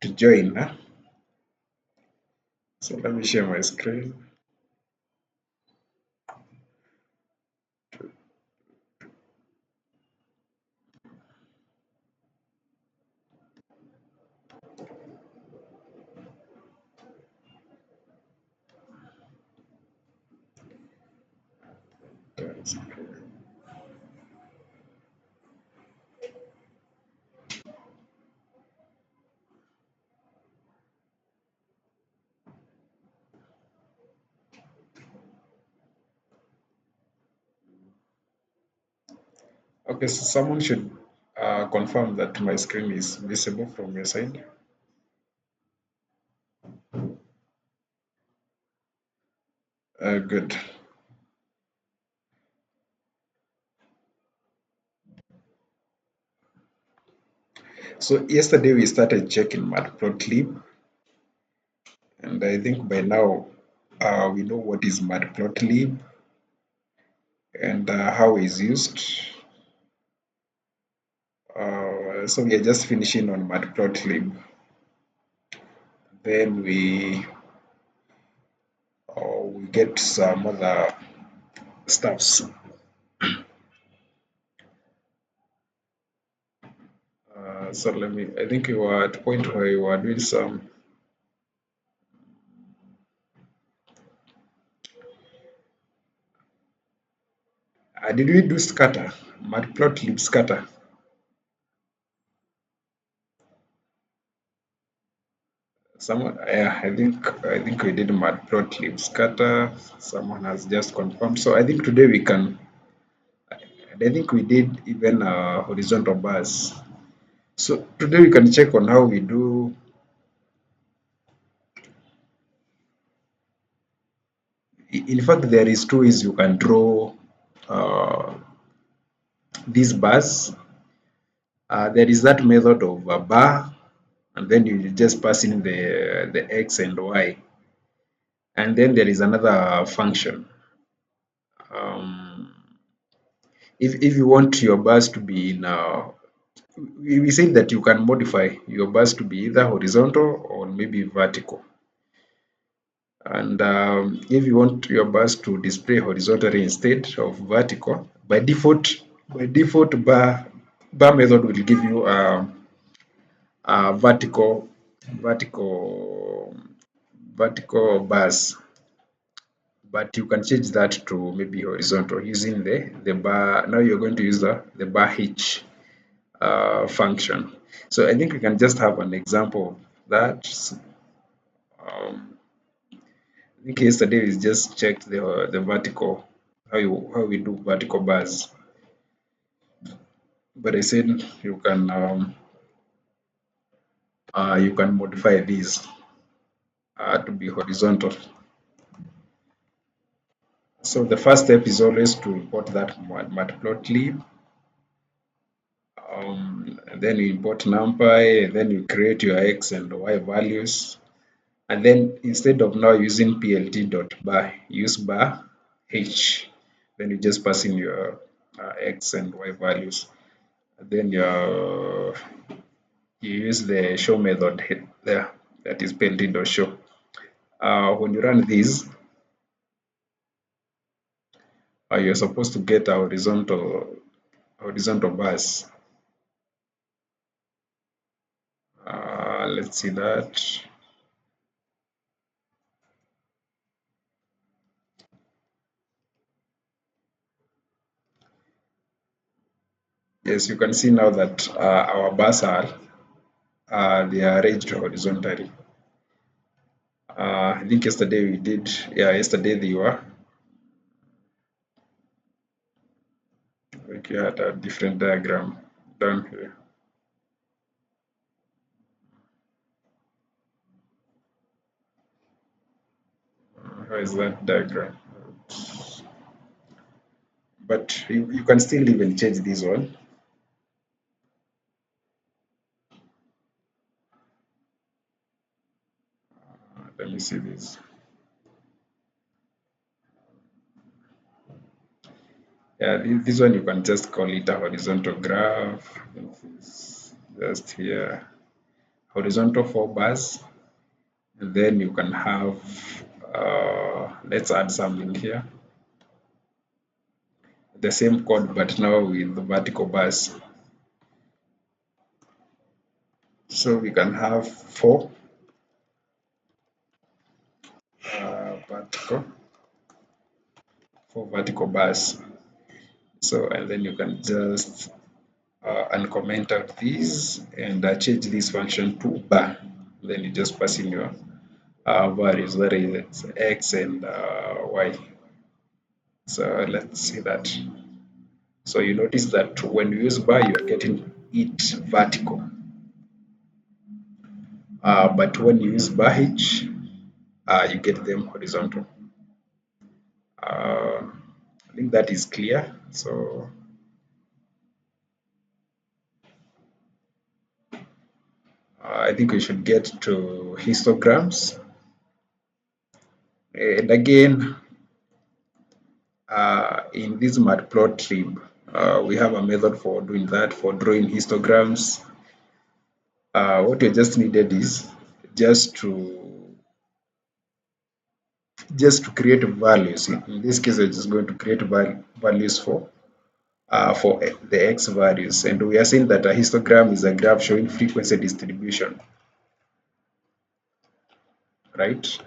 to join. Huh? So let me share my screen. Okay, so someone should confirm that my screen is visible from your side. Good. So yesterday we started checking Matplotlib, and I think by now we know what is Matplotlib and how it's used. So we are just finishing on Matplotlib. Then we get some other stuffs. So I think you were at a point where you were doing some. Did we do scatter? Matplotlib scatter? Someone, yeah, I think we did Matplotlib scatter. Someone has just confirmed. So I think today we can. I think we did even horizontal bars. So today we can check on how we do. In fact, there is two ways you can draw uh, these bars. There is that method of a bar, and then you just pass in the x and y, and then there is another function. Um, if you want your bars to be in, we said that you can modify your bars to be either horizontal or maybe vertical. And if you want your bars to display horizontally instead of vertical, by default bar method will give you vertical vertical vertical bars, but you can change that to maybe horizontal using the bar. Now you're going to use the bar h function. So I think we can just have an example of that. um, I think yesterday we just checked the vertical, how we do vertical bars, but I said you can modify these to be horizontal. So the first step is always to import that matplotlib. And then you import numpy, and then you create your x and y values. And then instead of now using plt.bar, use bar h. Then you just pass in your x and y values. And then you use the show method there, that is plt.show. When you run these, you're supposed to get a horizontal bars. Let's see that. Yes, you can see now that our bars they are arranged horizontally. I think yesterday we did, yeah, yesterday they were, like you had a different diagram down here. How is that diagram? But you can still even change this one. Let me see this. Yeah, this one you can just call it a horizontal graph. Just here. horizontal 4 bars, and then you can have, let's add something here, the same code but now with the vertical bars. So we can have vertical, four vertical bars. So and then you can just uncomment out these and change this function to bar. Then you just pass in your values, that is x and y. So let's see that. So you notice that when you use bar, you are getting it vertical. But when you use bar h, you get them horizontal. I think that is clear. So I think we should get to histograms. And again, in this Matplotlib, we have a method for doing that, for drawing histograms. What we just needed is just to create values. In this case, we're just going to create values for the x values, and we are saying that a histogram is a graph showing frequency distribution, right?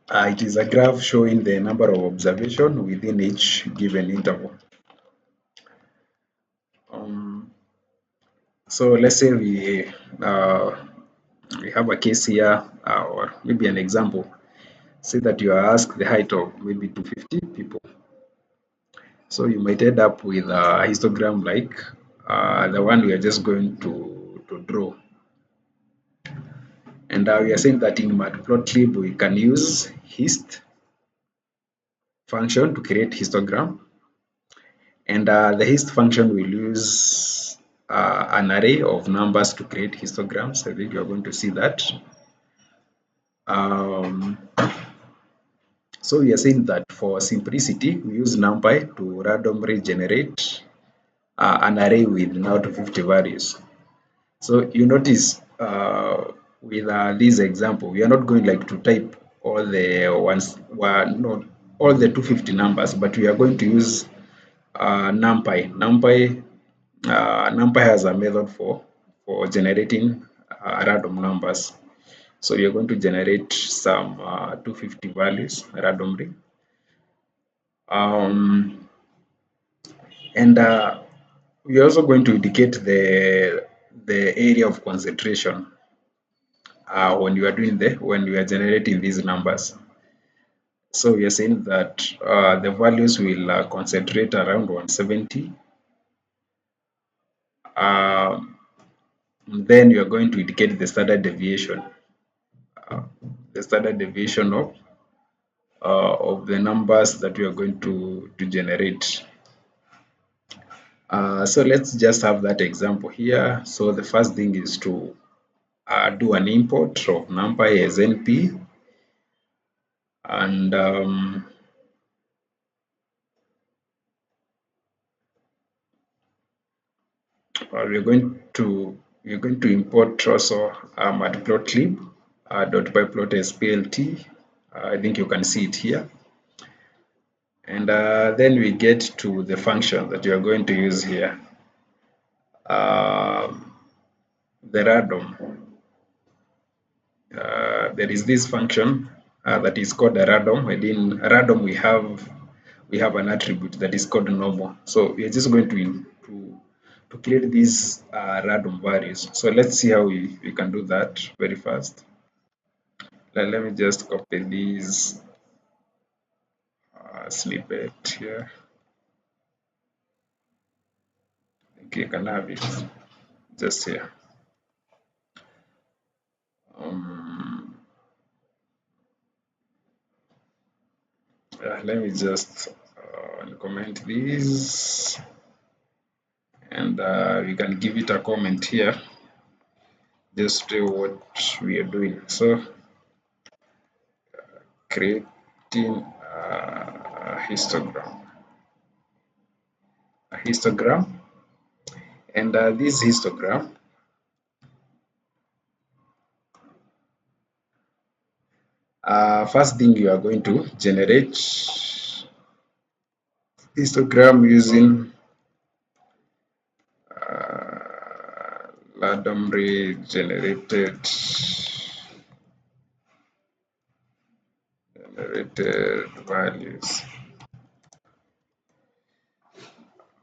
It is a graph showing the number of observations within each given interval. Um, so let's say we have a case here, or maybe an example. Say that you are asked the height of maybe 250 people. So you might end up with a histogram like the one we are just going to draw. And we are saying that in Matplotlib we can use hist function to create histogram. And the hist function will use an array of numbers to create histograms. I think you're going to see that. Um, so we are saying that for simplicity, we use NumPy to randomly generate an array with now to 50 values. So you notice with this example, we are not going like to type all the ones, well, not all the 250 numbers, but we are going to use NumPy. NumPy has a method for generating random numbers. So you're going to generate some 250 values randomly. Um, and we're also going to indicate the area of concentration when you are generating these numbers. So we are saying that the values will concentrate around 170. Then you are going to indicate uh, the standard deviation of the numbers that we are going to generate. So let's just have that example here. So the first thing is to do an import of NumPy as NP, and we're going to import also matplotlib .pyplot as plt. I think you can see it here. And then we get to the function that you are going to use here, the random. There is this function that is called a random. Within random, we have an attribute that is called normal. So we are just going to create these random values. So let's see how we can do that very fast. Let me just copy this snippet here. Okay, you can have it just here. Um, let me just comment this, and we can give it a comment here just to what we are doing. So creating a histogram, And this histogram, first thing you are going to generate histogram using randomly generated values.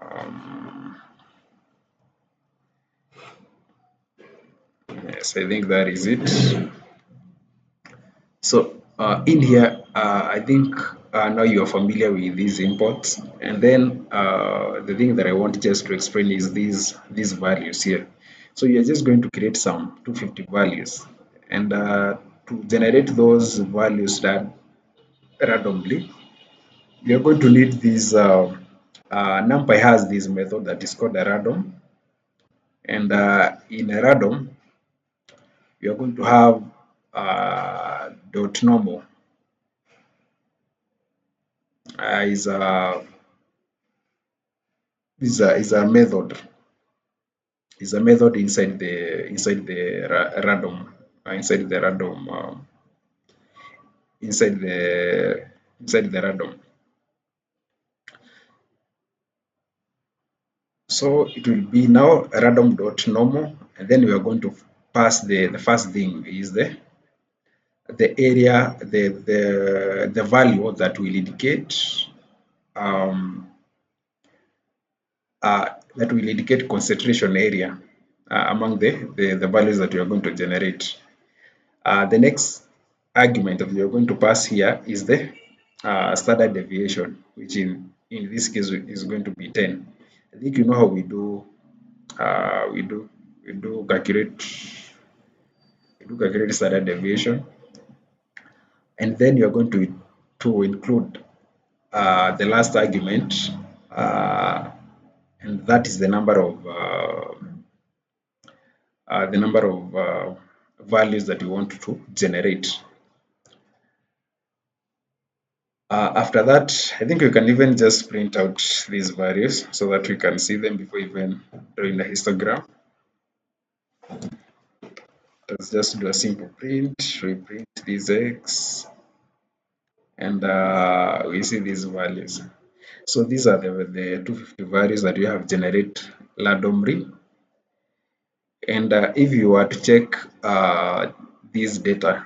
Um, yes, I think that is it. So in here, I think now you're familiar with these imports, and then the thing that I want just to explain is these values here. So you're just going to create some 250 values, and to generate those values that randomly, you're going to need this. NumPy has this method that is called a random, and in a random, you're going to have dot normal is a is a method inside the random inside the inside the random. So it will be now random dot normal, and then we are going to pass the first thing is the area the value that will indicate um, concentration area among the values that you are going to generate. The next argument that you're going to pass here is the standard deviation, which in this case is going to be 10. I think you know how uh, we do we do calculate standard deviation, and then you're going to include the last argument, uh, and that is the number of values that you want to generate. After that, I think you can even just print out these values so that we can see them before even doing the histogram. Let's just do a simple print. We print these X, and we see these values. So these are the 250 values that you have generated randomly. And if you were to check this data,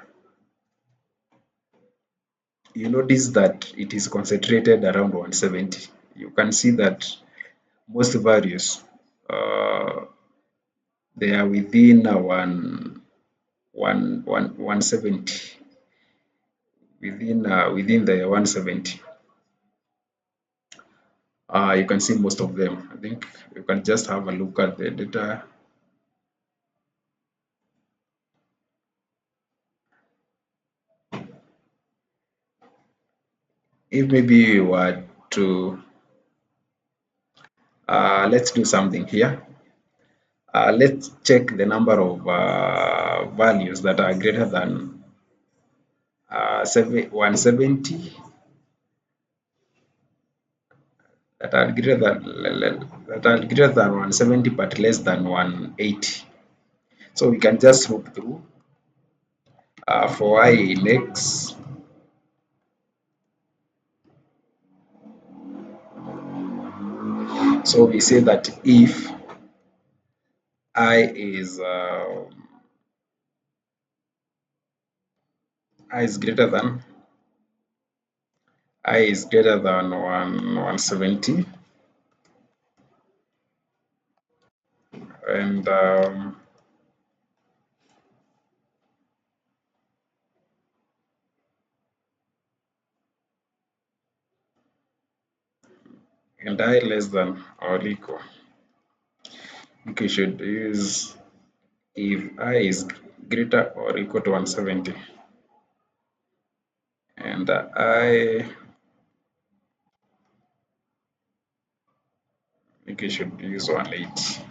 you notice that it is concentrated around 170. You can see that most values they are within 170, within the 170. You can see most of them. I think you can just have a look at the data. If maybe you were to let's do something here. Let's check the number of values that are greater than 170, that are greater than 170 but less than 180. So we can just look through for I in X. So we say that if I is I is greater than one 170, and I less than or equal. We should use if I is greater or equal to 170, and I think we should use 180.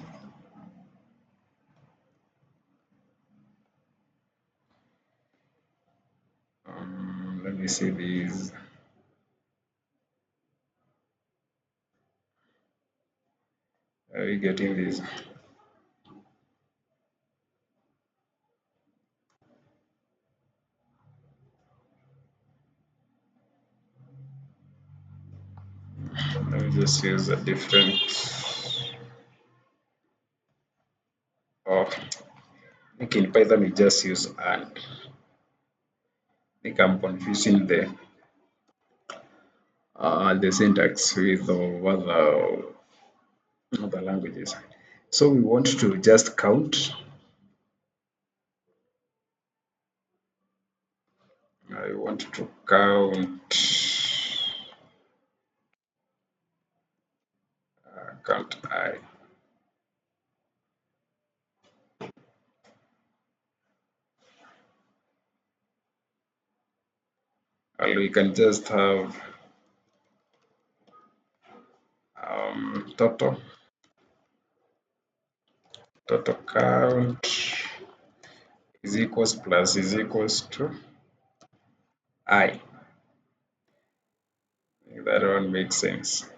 Let me see these. Are you getting this? Let me just use a different. Oh, I think in Python we just use and. I think I'm confusing the syntax with other languages. So we want to just count. I want to count I. And we can just have total count is equals plus is equals to I. That one makes sense.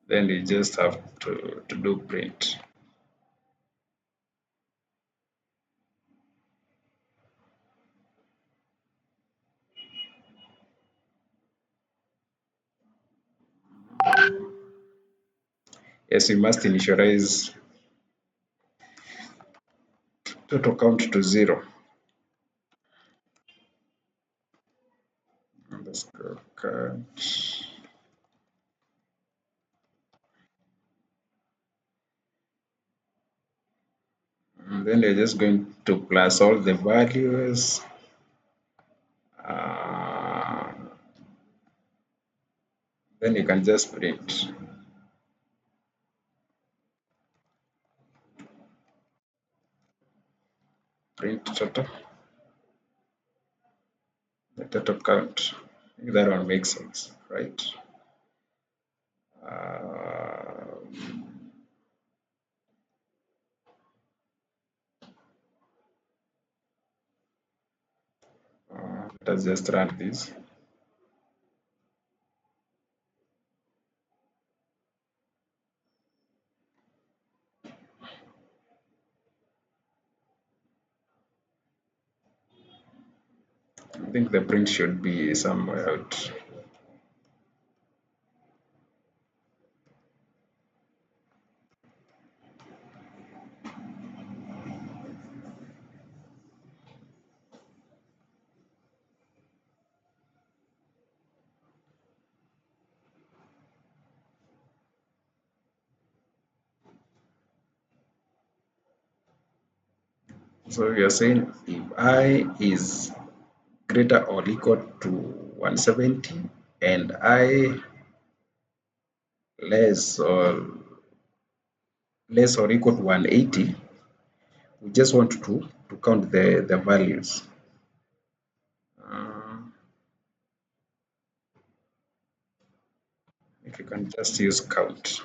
Then we just have to do print. Yes, we must initialize total count to 0. Underscore count. And then we're just going to plus all the values. Uh, then you can just print. Print total. The total count. I think that one makes sense, right? Uh, let's just run this. I think the print should be somewhere out. So we are saying if I is greater or equal to 170 and I less or equal to 180, we just want to count the values. If you can just use count.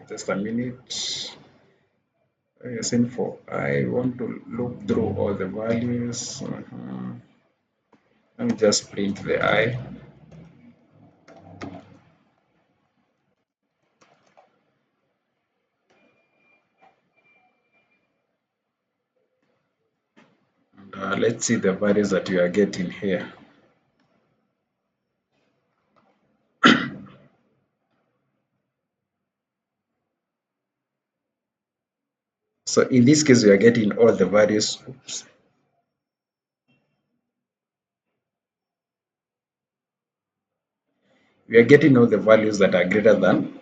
Just a minute. Yes, info. I want to look through all the values. Let me just print the I. Let's see the values that you are getting here. So in this case, we are getting all the values. Oops. We are getting all the values that are greater than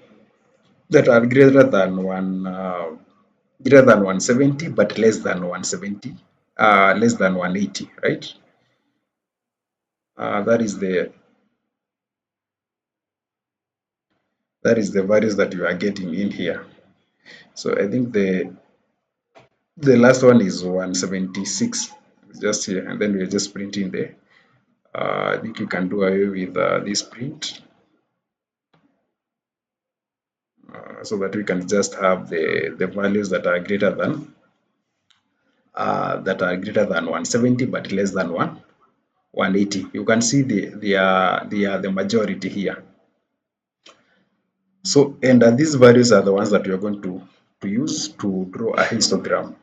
greater than 170, but less than 170, less than 180, right? That is That is the values that you are getting in here. So I think the last one is 176, just here, and then we're just printing the. I think you can do away with this print, so that we can just have the values that are greater than 170 but less than 180. You can see the majority here. So, and these values are the ones that we are going to use to draw a histogram.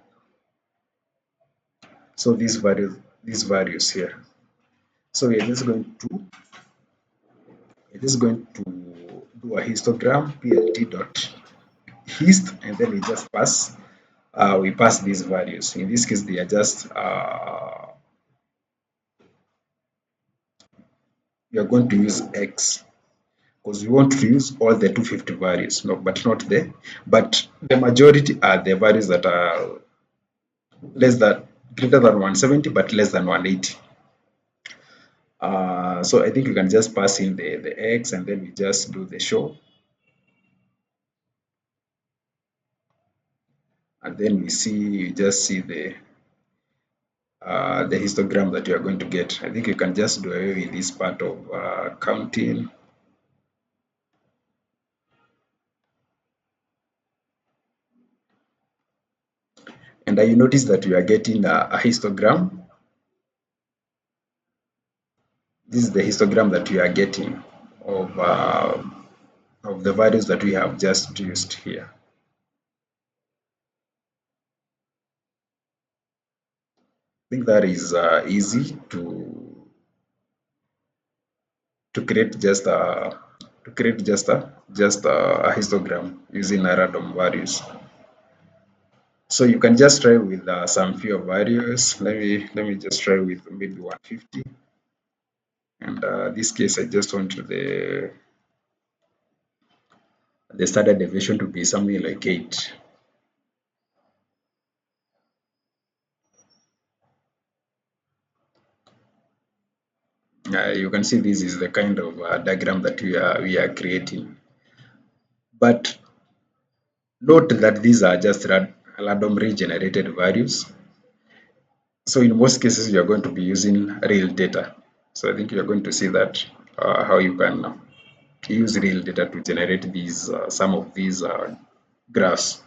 So these values here. So we're just going to do a histogram plt dot hist, and then we pass these values. In this case, they are just we are going to use x, because we want to use all the 250 values, no, but the majority are the values that are less than greater than 170 but less than 180. So I think you can just pass in the x, and then we just do the show, and then you just see the histogram that you are going to get. I think you can just do away with this part of counting. And you notice that you are getting a histogram. This is the histogram that we are getting of the values that we have just used here. I think that is easy to create just a histogram using random values. So you can just try with some few values. Let me just try with maybe 150. And this case, I just want the standard deviation to be something like 8. You can see this is the kind of diagram that we are creating. But note that these are just randomly generated values. So in most cases, you are going to be using real data. So I think you are going to see that how you can use real data to generate some of these graphs.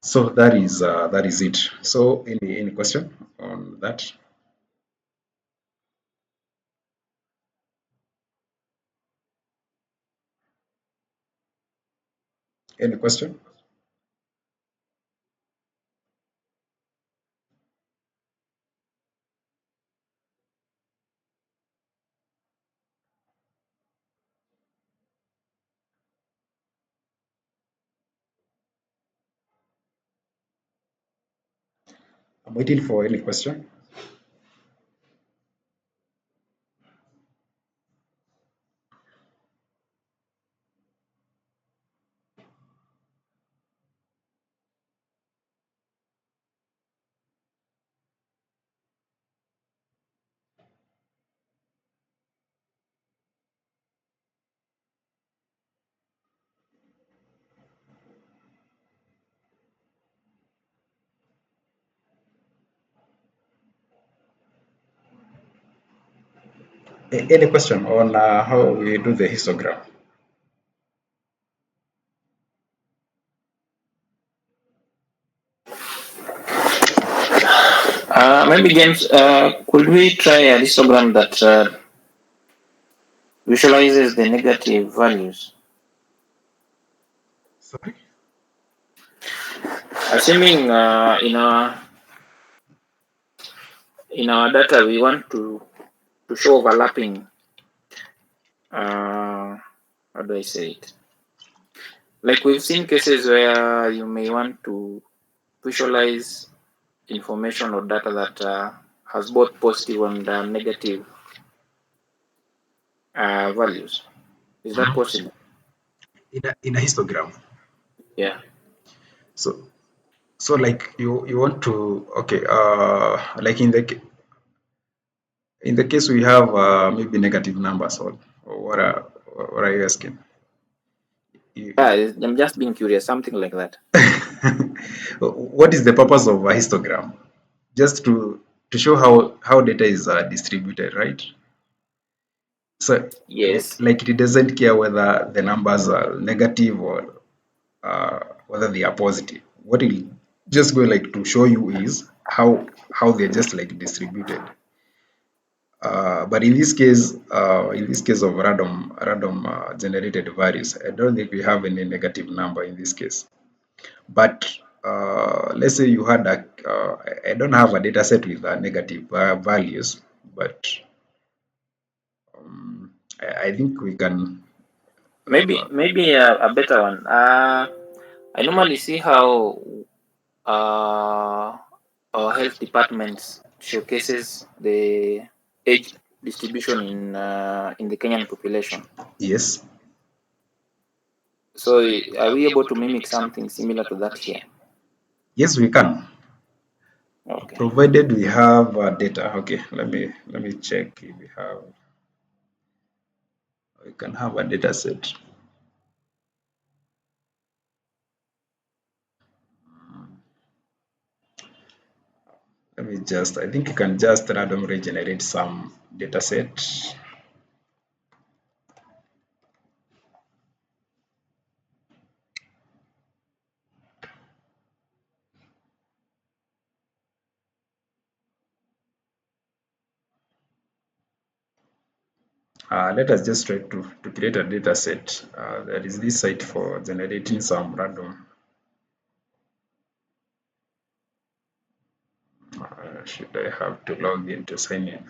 So that is it. So any question on that? Any question? I'm waiting for any question. Any question on how we do the histogram? Maybe James, could we try a histogram that visualizes the negative values? Sorry? Assuming in our data we want to show overlapping. How do I say it? Like we've seen cases where you may want to visualize information or data that has both positive and negative values. Is that possible? In a histogram. Yeah. So like you want to, okay, like in the case we have maybe negative numbers, or what are you asking? you Yeah, I'm just being curious, something like that. what is the purpose of a histogram? Just to show how data is distributed, right? So Yes. like it doesn't care whether the numbers are negative or whether they are positive. What it just go like to show you is how they're just like distributed. But in this case of random generated values, I don't think we have any negative number in this case. But let's say you had I don't have a data set with negative values, but I think we can. Maybe a better one. I normally see how uh, our health departments showcases the age distribution in the Kenyan population. Yes, So are we able to mimic something similar to that here? yes, we can, Okay. provided we have data. Okay, let me check if we can have a data set. Let me just. I think you can just randomly generate some data set. Let us just try to create a data set. There is this site for generating some random. Should I have to log in to sign in?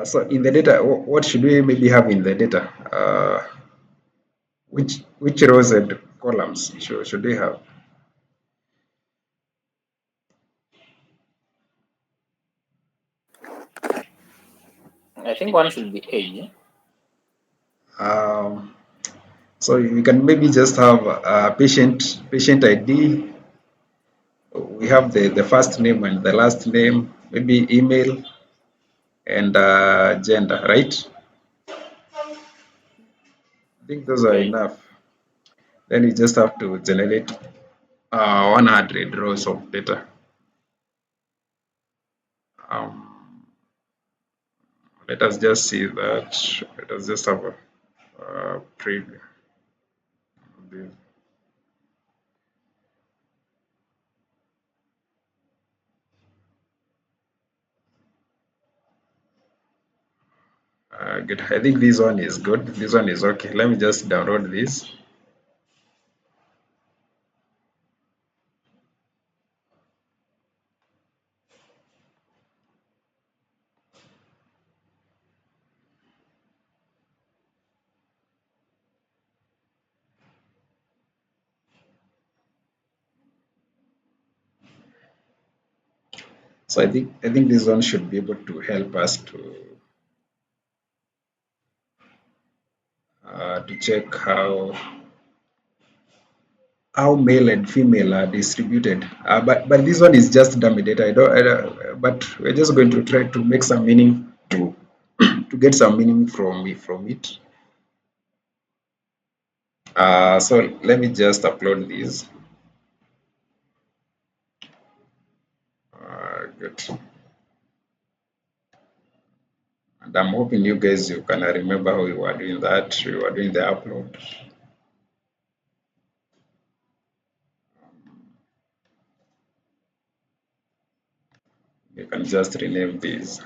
So in the data, what should we maybe have in the data? Which rows and columns should we have? I think one should be age. Um, so we can maybe just have patient ID. We have the first name and the last name, maybe email and gender, right? I think those are Okay. enough. Then you just have to generate 100 rows of data. Um, Let us just see that. Let us just have a preview of this. Good. I think this one is good. This one is okay. Let me just download this. So I think this one should be able to help us to check how male and female are distributed. But this one is just dummy data. But we're just going to try to make some meaning to get some meaning from it. So let me just upload this. Good. And I'm hoping you guys you can remember how we were doing that. We were doing the upload. You can just rename these.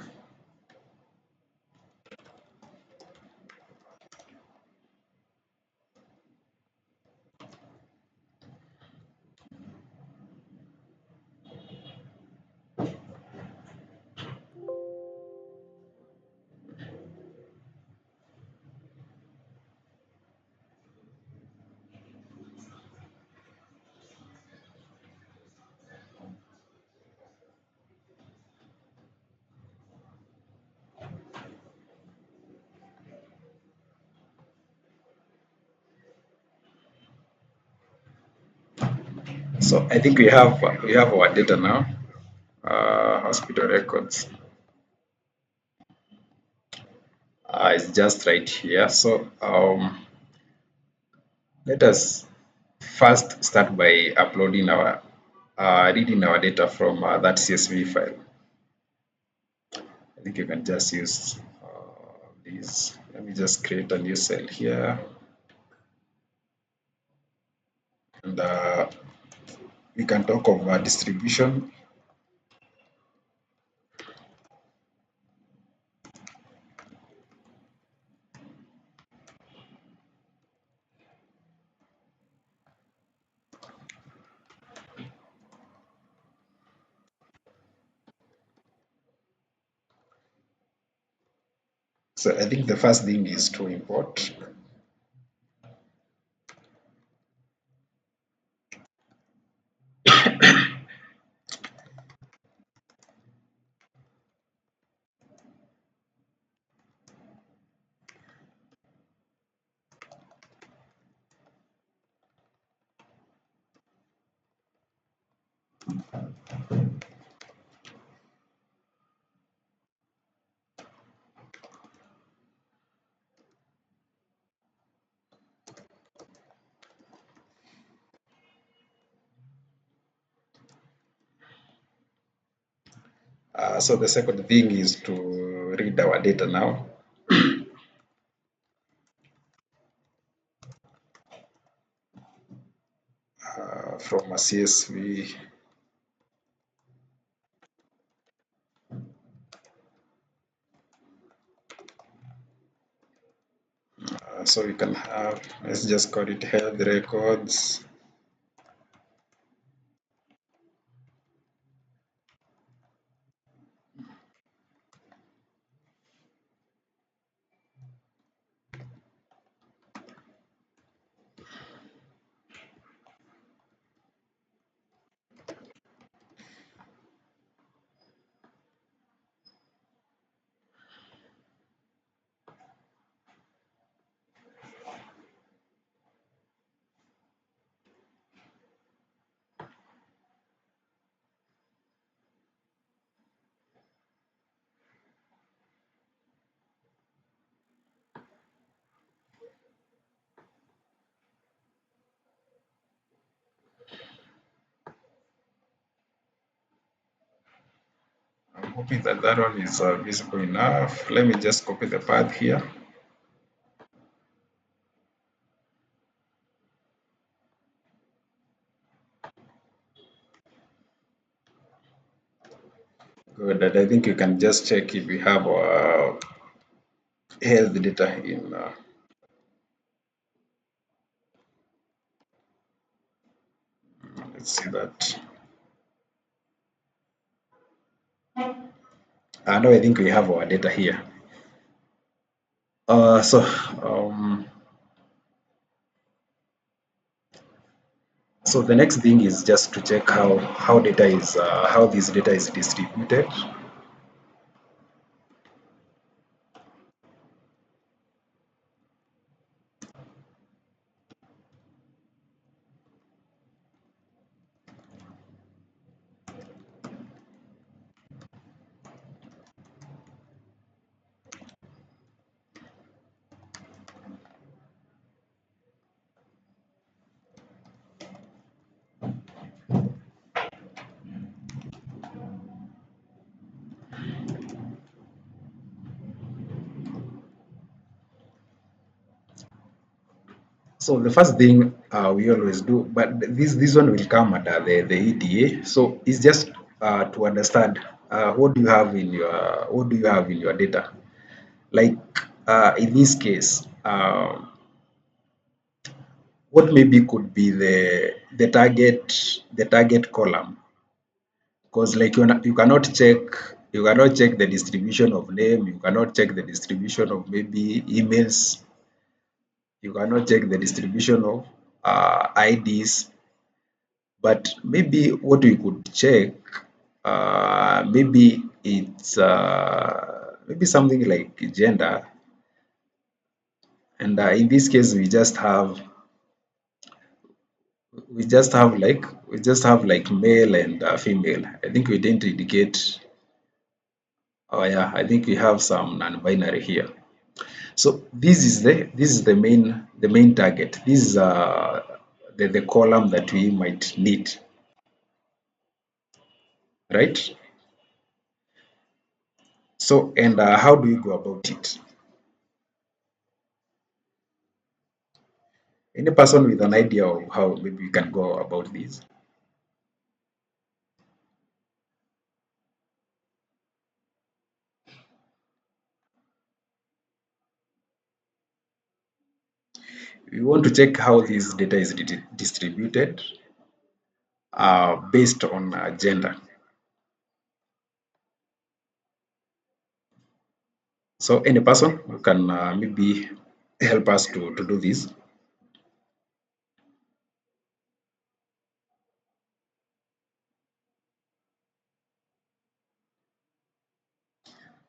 So I think we have our data now. Hospital records. It's just right here. So let us first start by uploading our reading our data from that CSV file. I think you can just use these. Let me just create a new cell here, and we can talk of distribution. So I think the first thing is to import. So the second thing is to read our data now. From a CSV. So you can have, let's just call it health records. I'm hoping that that one is visible enough. Let me just copy the path here. Good. And I think you can just check if we have health data in. Let's see that. No, I think we have our data here. So so the next thing is just to check how data is how this data is distributed. So the first thing we always do, but this one will come under the EDA. So it's just to understand what do you have in your data. Like in this case, what maybe could be the target column, because like you cannot check the distribution of name, you cannot check the distribution of maybe emails, you cannot check the distribution of IDs, but maybe what we could check, maybe it's maybe something like gender, and in this case we just have like male and female. I think we didn't indicate. Oh yeah, I think we have some non-binary here. So this is the main target. This is the column that we might need, right? So and how do we go about it? Any person with an idea of how maybe we can go about this? We want to check how this data is distributed based on gender. So any person who can maybe help us to do this.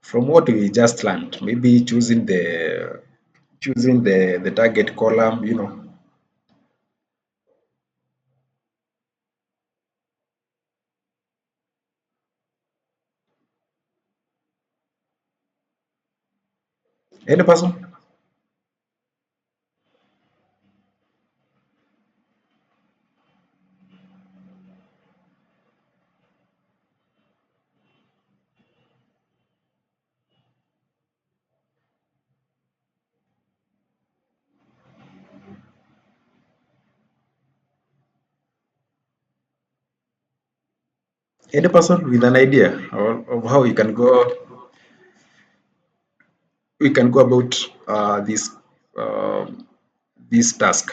From what we just learned, maybe choosing the target column, you know. Any person? Any person with an idea of how we can go about uh, this task.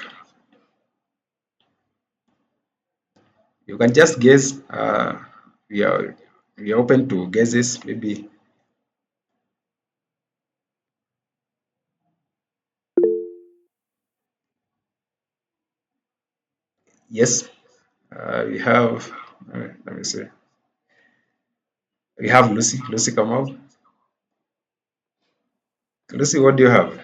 You can just guess. We are we are open to guesses. Maybe yes. We have. Let me see. We have Lucy. Lucy, come out. Lucy, what do you have?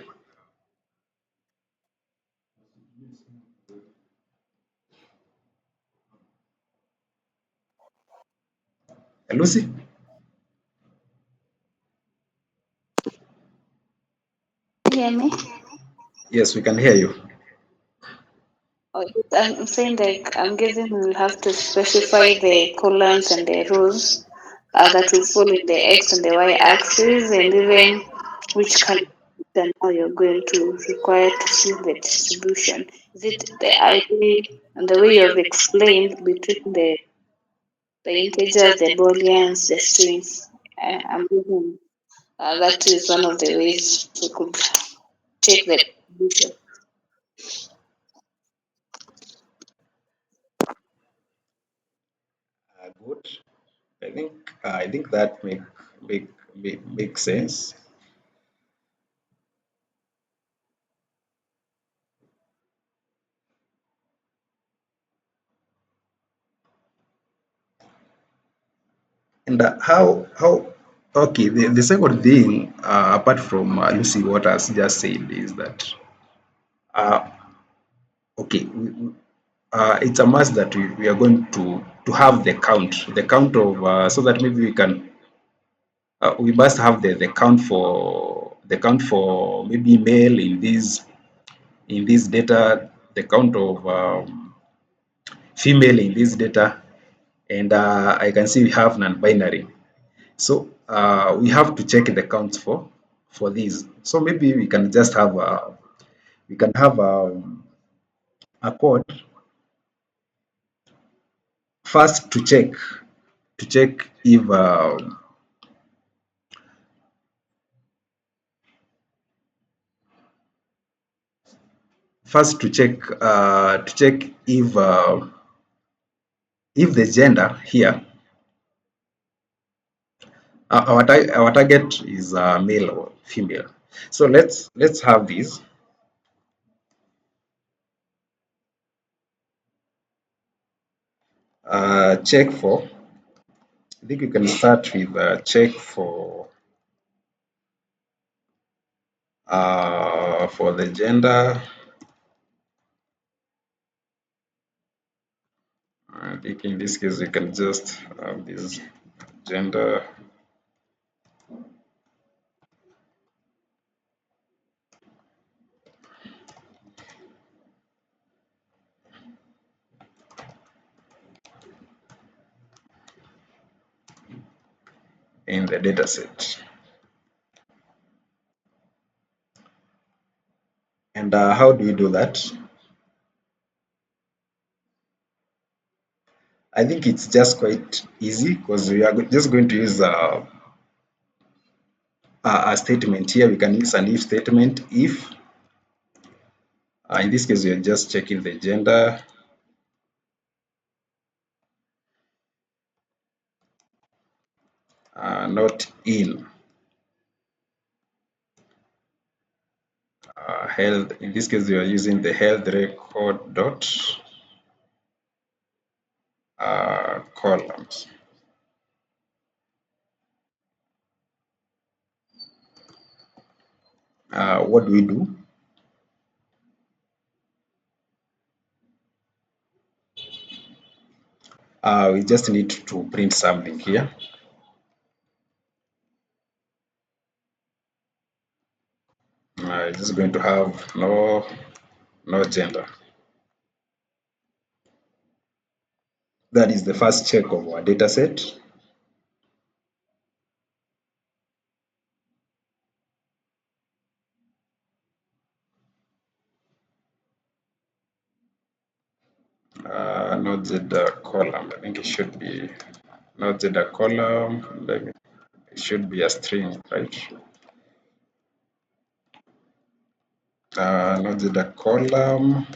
Lucy? Hear me? Yes, we can hear you. Oh, I'm saying like I'm guessing we'll have to specify the columns and the rows that will fall in the x and the y axis, and even which color and how you're going to require to see the distribution. Is it the ID and the way you have explained between the integers, the booleans, the strings? I'm guessing that is one of the ways we could check the distribution. Good. I think that make sense. And how okay, the second thing apart from Lucy what has just said is that uh, okay, it's a must that we are going to have the count of so that maybe we can we must have the count for maybe male in this data, the count of female in this data, and I can see we have non-binary. So we have to check the counts for these. So maybe we can just have we can have a code first to check. to check if first to check if the gender here, our target is male or female. So let's have these. Check for, I think you can start with check for the gender. I think in this case you can just have this gender. In the data set. And how do we do that? I think it's just quite easy because we are just going to use a statement here. We can use an if statement. If in this case we are just checking the gender, not in health. In this case we are using the health record dot columns. What do we do? We just need to print something here. It's just going to have no gender. That is the first check of our data set. Not gender column. I think it should be not gender column. It should be a string, right? Not gender column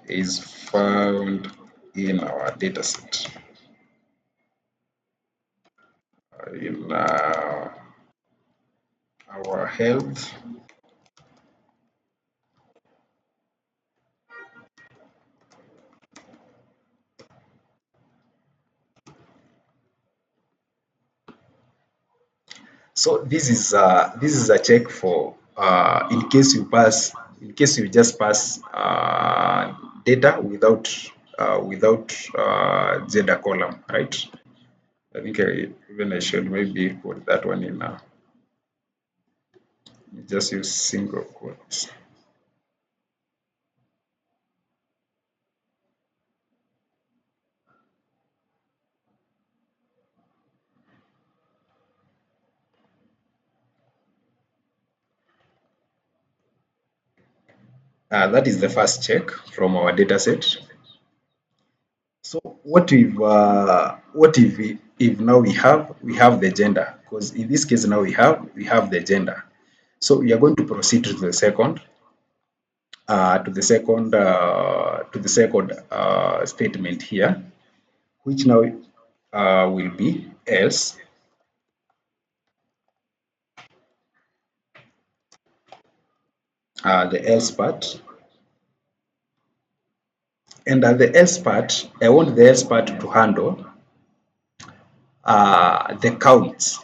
is found in our data set. In our health. So this is a check for in case you just pass data without gender column, right? I think I should maybe put that one in now. Just use single quotes. That is the first check from our data set. So what if now we have the gender, because in this case now we have the gender. So we are going to proceed to the second statement here, which now will be else. The else part. And the else part, I want the else part to handle the counts.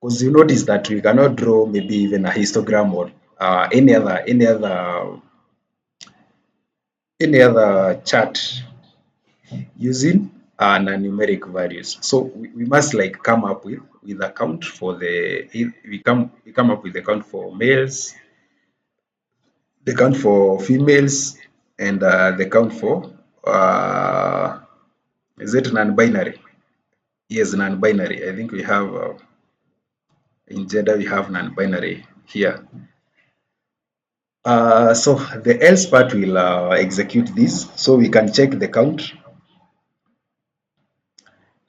Because you notice that we cannot draw maybe even a histogram or any other chart using numeric values. So we must like come up with a count for the we come up with the count for males, the count for females, and the count for is it non-binary? Yes, non-binary. I think we have in gender we have non-binary here. So the else part will execute this, so we can check the count.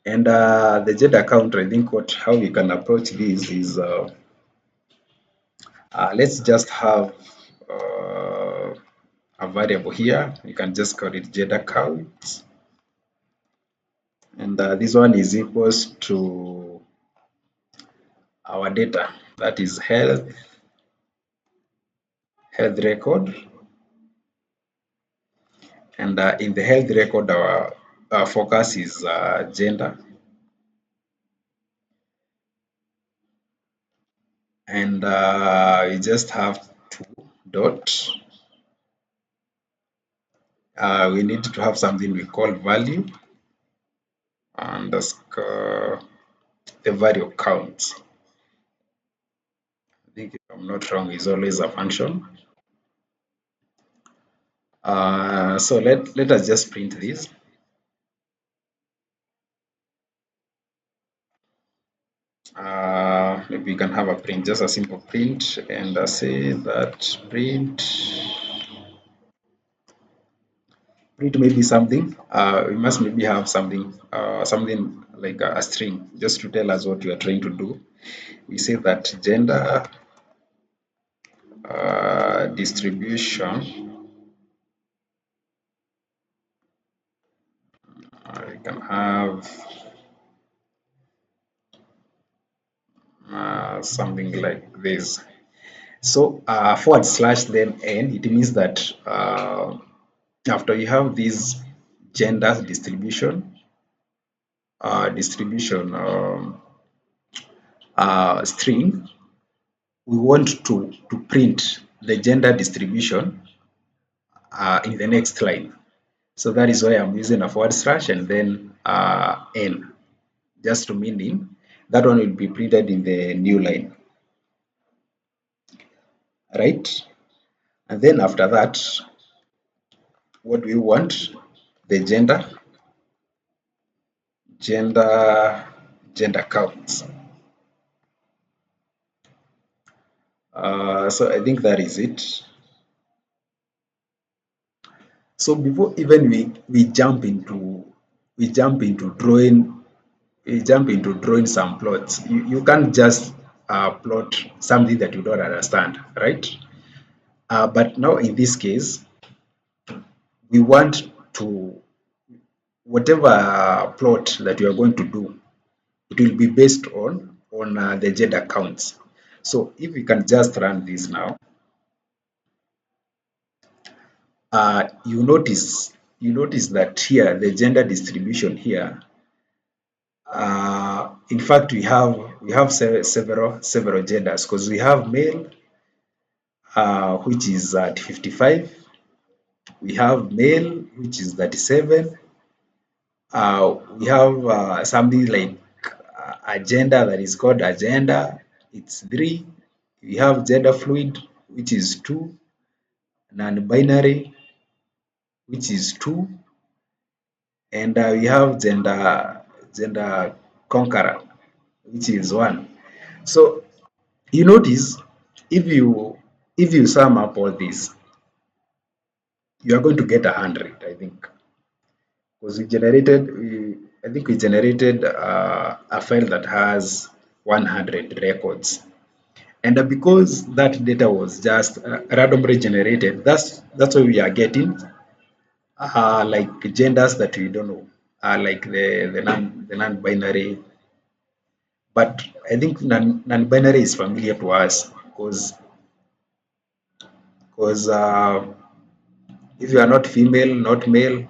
And the gender count, I think how we can approach this is let's just have a variable here. You can just call it gender count, and this one is equals to our data, that is health record, and in the health record our focus is gender, and we just have to dot. We need to have something we call value underscore the value count. I think if I'm not wrong, is always a function. So let us just print this. Maybe you can have a print, just a simple print, and say that print maybe something. We must maybe have something like a string, just to tell us what you are trying to do. We say that gender distribution. You can have something like this. So forward slash then n, it means that after you have this gender distribution string, we want to print the gender distribution in the next line. So that is why I'm using a forward slash and then n, just to mean that one will be printed in the new line, right? And then after that, what do we want? The gender counts. So I think that is it. So before even we jump into drawing some plots, you can't just plot something that you don't understand, right? But now in this case, we want to, whatever plot that you are going to do, it will be based on the gender counts. So if we can just run this now, you notice that here the gender distribution here, in fact we have several genders, because we have male, which is at 55, we have male, which is 37, we have something like a gender that is called agenda, it's 3, we have gender fluid, which is 2, non-binary, which is 2, and we have gender conqueror, which is 1. So you notice, if you sum up all this, you are going to get 100, I think, because I think we generated a file that has 100 records, and because that data was just randomly generated, that's why we are getting like genders that we don't know, like the non-binary. But I think non-binary is familiar to us, because if you are not female, not male,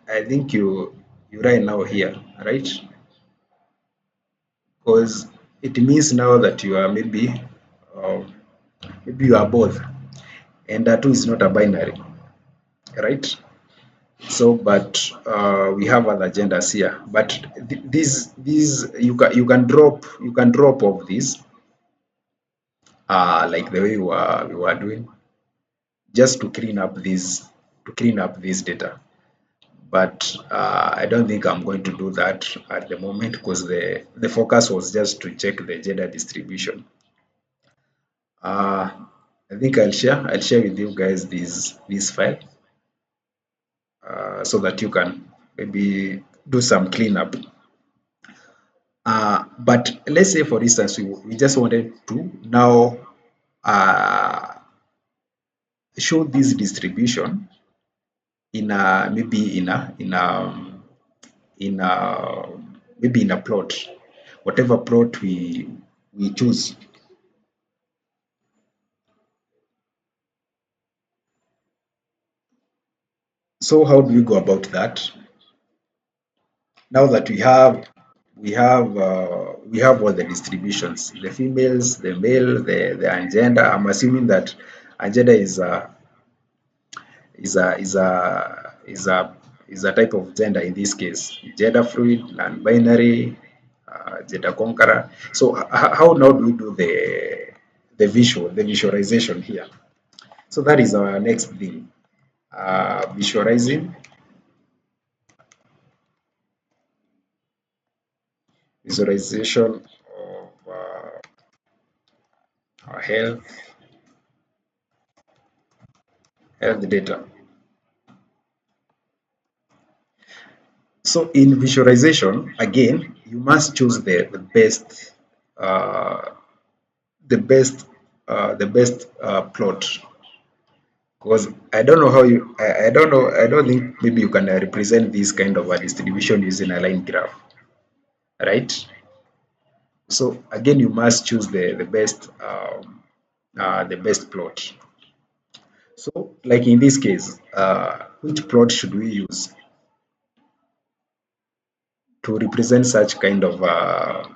I think you right now here, right? Because it means now that you are maybe you are both, and that two is not a binary, right? So, but we have other genders here. But these you can drop off these like the way we were doing, just to clean up this data. But I don't think I'm going to do that at the moment, because the focus was just to check the gender distribution. I think I'll share with you guys this file. so that you can maybe do some cleanup. But let's say, for instance, we just wanted to now uh, show this distribution in a maybe in a maybe in a plot, whatever plot we choose. So how do we go about that? Now that we have all the distributions, the females, the male, the agenda. I'm assuming that agenda is a is a is a is a type of gender in this case, gender fluid, non-binary, gender conqueror. So how now do we do the visualization here? So that is our next thing, visualization of our health data. So in visualization, again, you must choose uh, the best plot, because I don't know how you I don't know I don't think maybe you can represent this kind of a distribution using a line graph, right? So again, you must choose the best plot. So like in this case, which plot should we use to represent such kind of a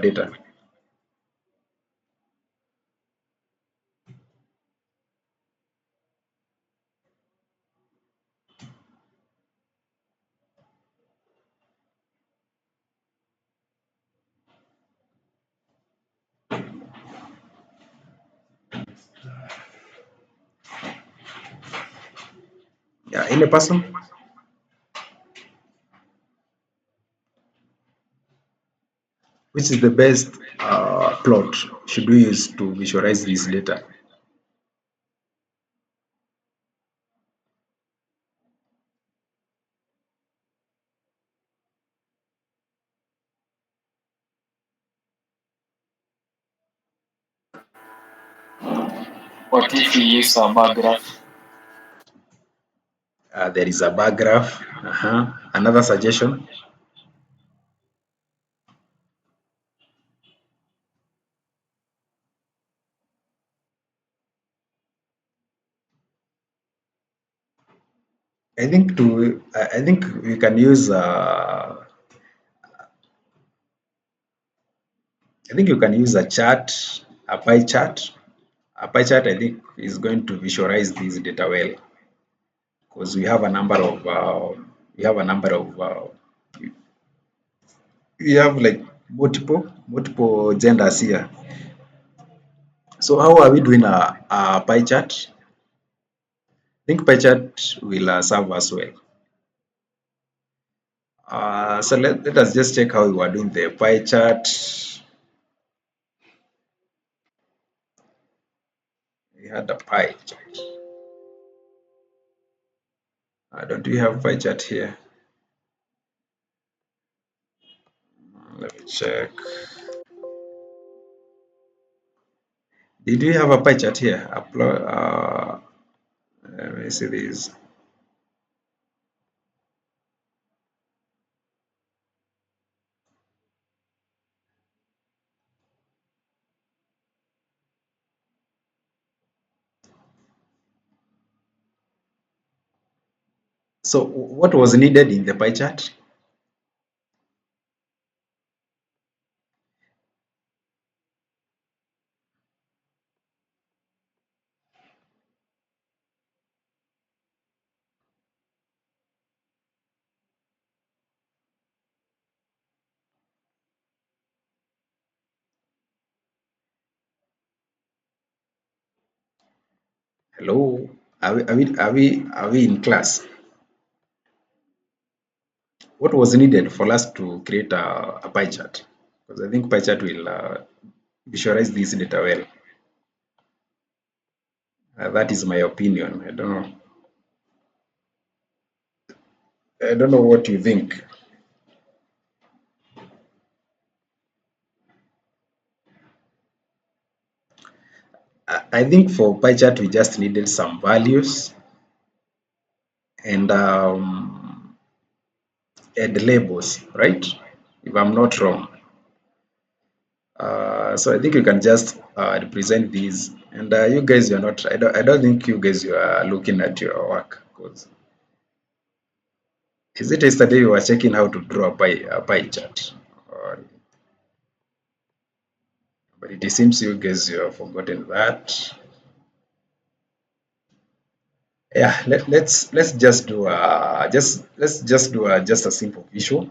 data? Yeah, any person? Which is the best plot should we use to visualize this data? What if we use a bar graph? There is a bar graph. Another suggestion. I think we can use I think you can use a chart, a pie chart. A pie chart, I think, is going to visualize this data well, because we have a number of we have like multiple genders here. So how are we doing a pie chart? I think pie chart will serve us well. So let us just check how we are doing the pie chart. We had a pie chart. Don't we have pie chart here? Let me check. Did we have a pie chart here? Let me see this. So what was needed in the pie chart? Hello, are we in class? What was needed for us to create a pie chart? Because I think pie chart will visualize this data well. That is my opinion. I don't know. I don't know what you think. I think for pie chart we just needed some values and labels, right? If I'm not wrong. So I think you can just represent these. And you guys, you're not. I don't think you guys you are looking at your work. Cause is it yesterday you were checking how to draw a pie chart? Or, but it seems you guys you have forgotten that. Yeah, let's just do just a simple visual.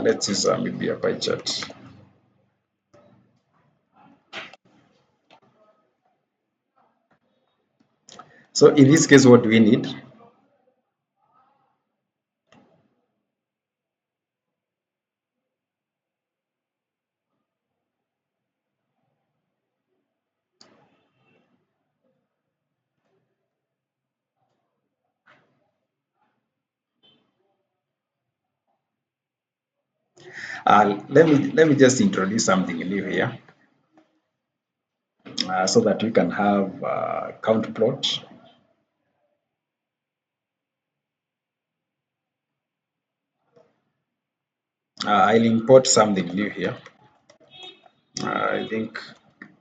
Let's use maybe a pie chart. So in this case, what do we need? Let me just introduce something new here, so that we can have count plot. I'll import something new here. I think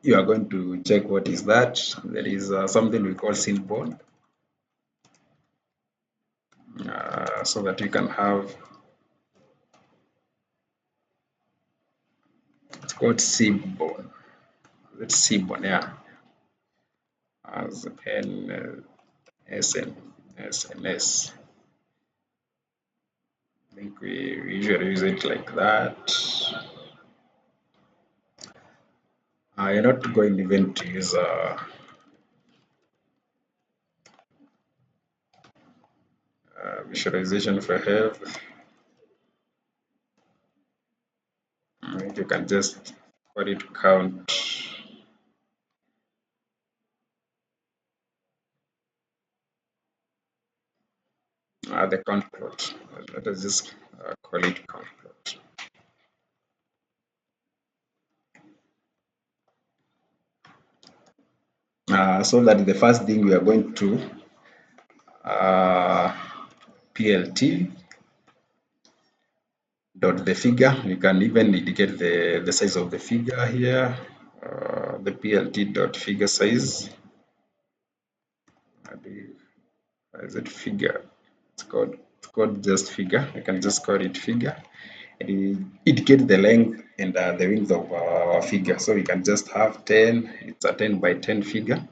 you are going to check what is that. There is something we call symbol, so that you can have, it's called symbol. It's symbol, yeah, as n s n s n s. I think we usually use it like that. You're not going even to use visualization for health. You can just call it count. The count plot. Let us just call it count plot. So that the first thing we are going to plt dot the figure. You can even indicate the size of the figure here. The plt dot figure size. Is it figure? It's called just figure. You can just call it figure. And it indicates the length and the width of our figure. So we can just have 10. It's a 10 by 10 figure.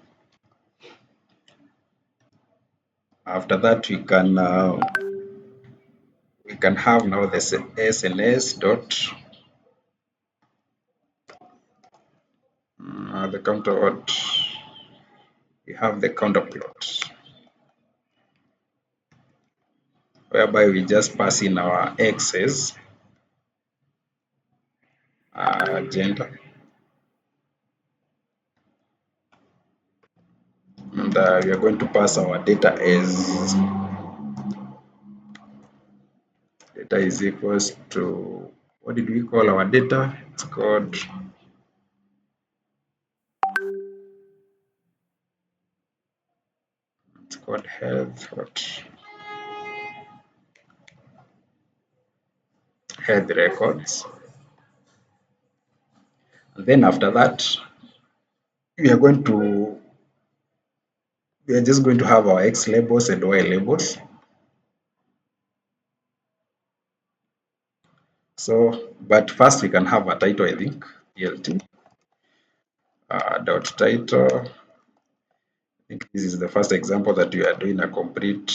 After that, we can have now the SNS dot the counter what we have the counter plot, whereby we just pass in our x's, gender, and we are going to pass our data as data is equals to, what did we call our data? It's called health records. And then after that, we are just going to have our x labels and y labels. So, but first we can have a title, I think, plt dot title. I think this is the first example that we are doing a complete,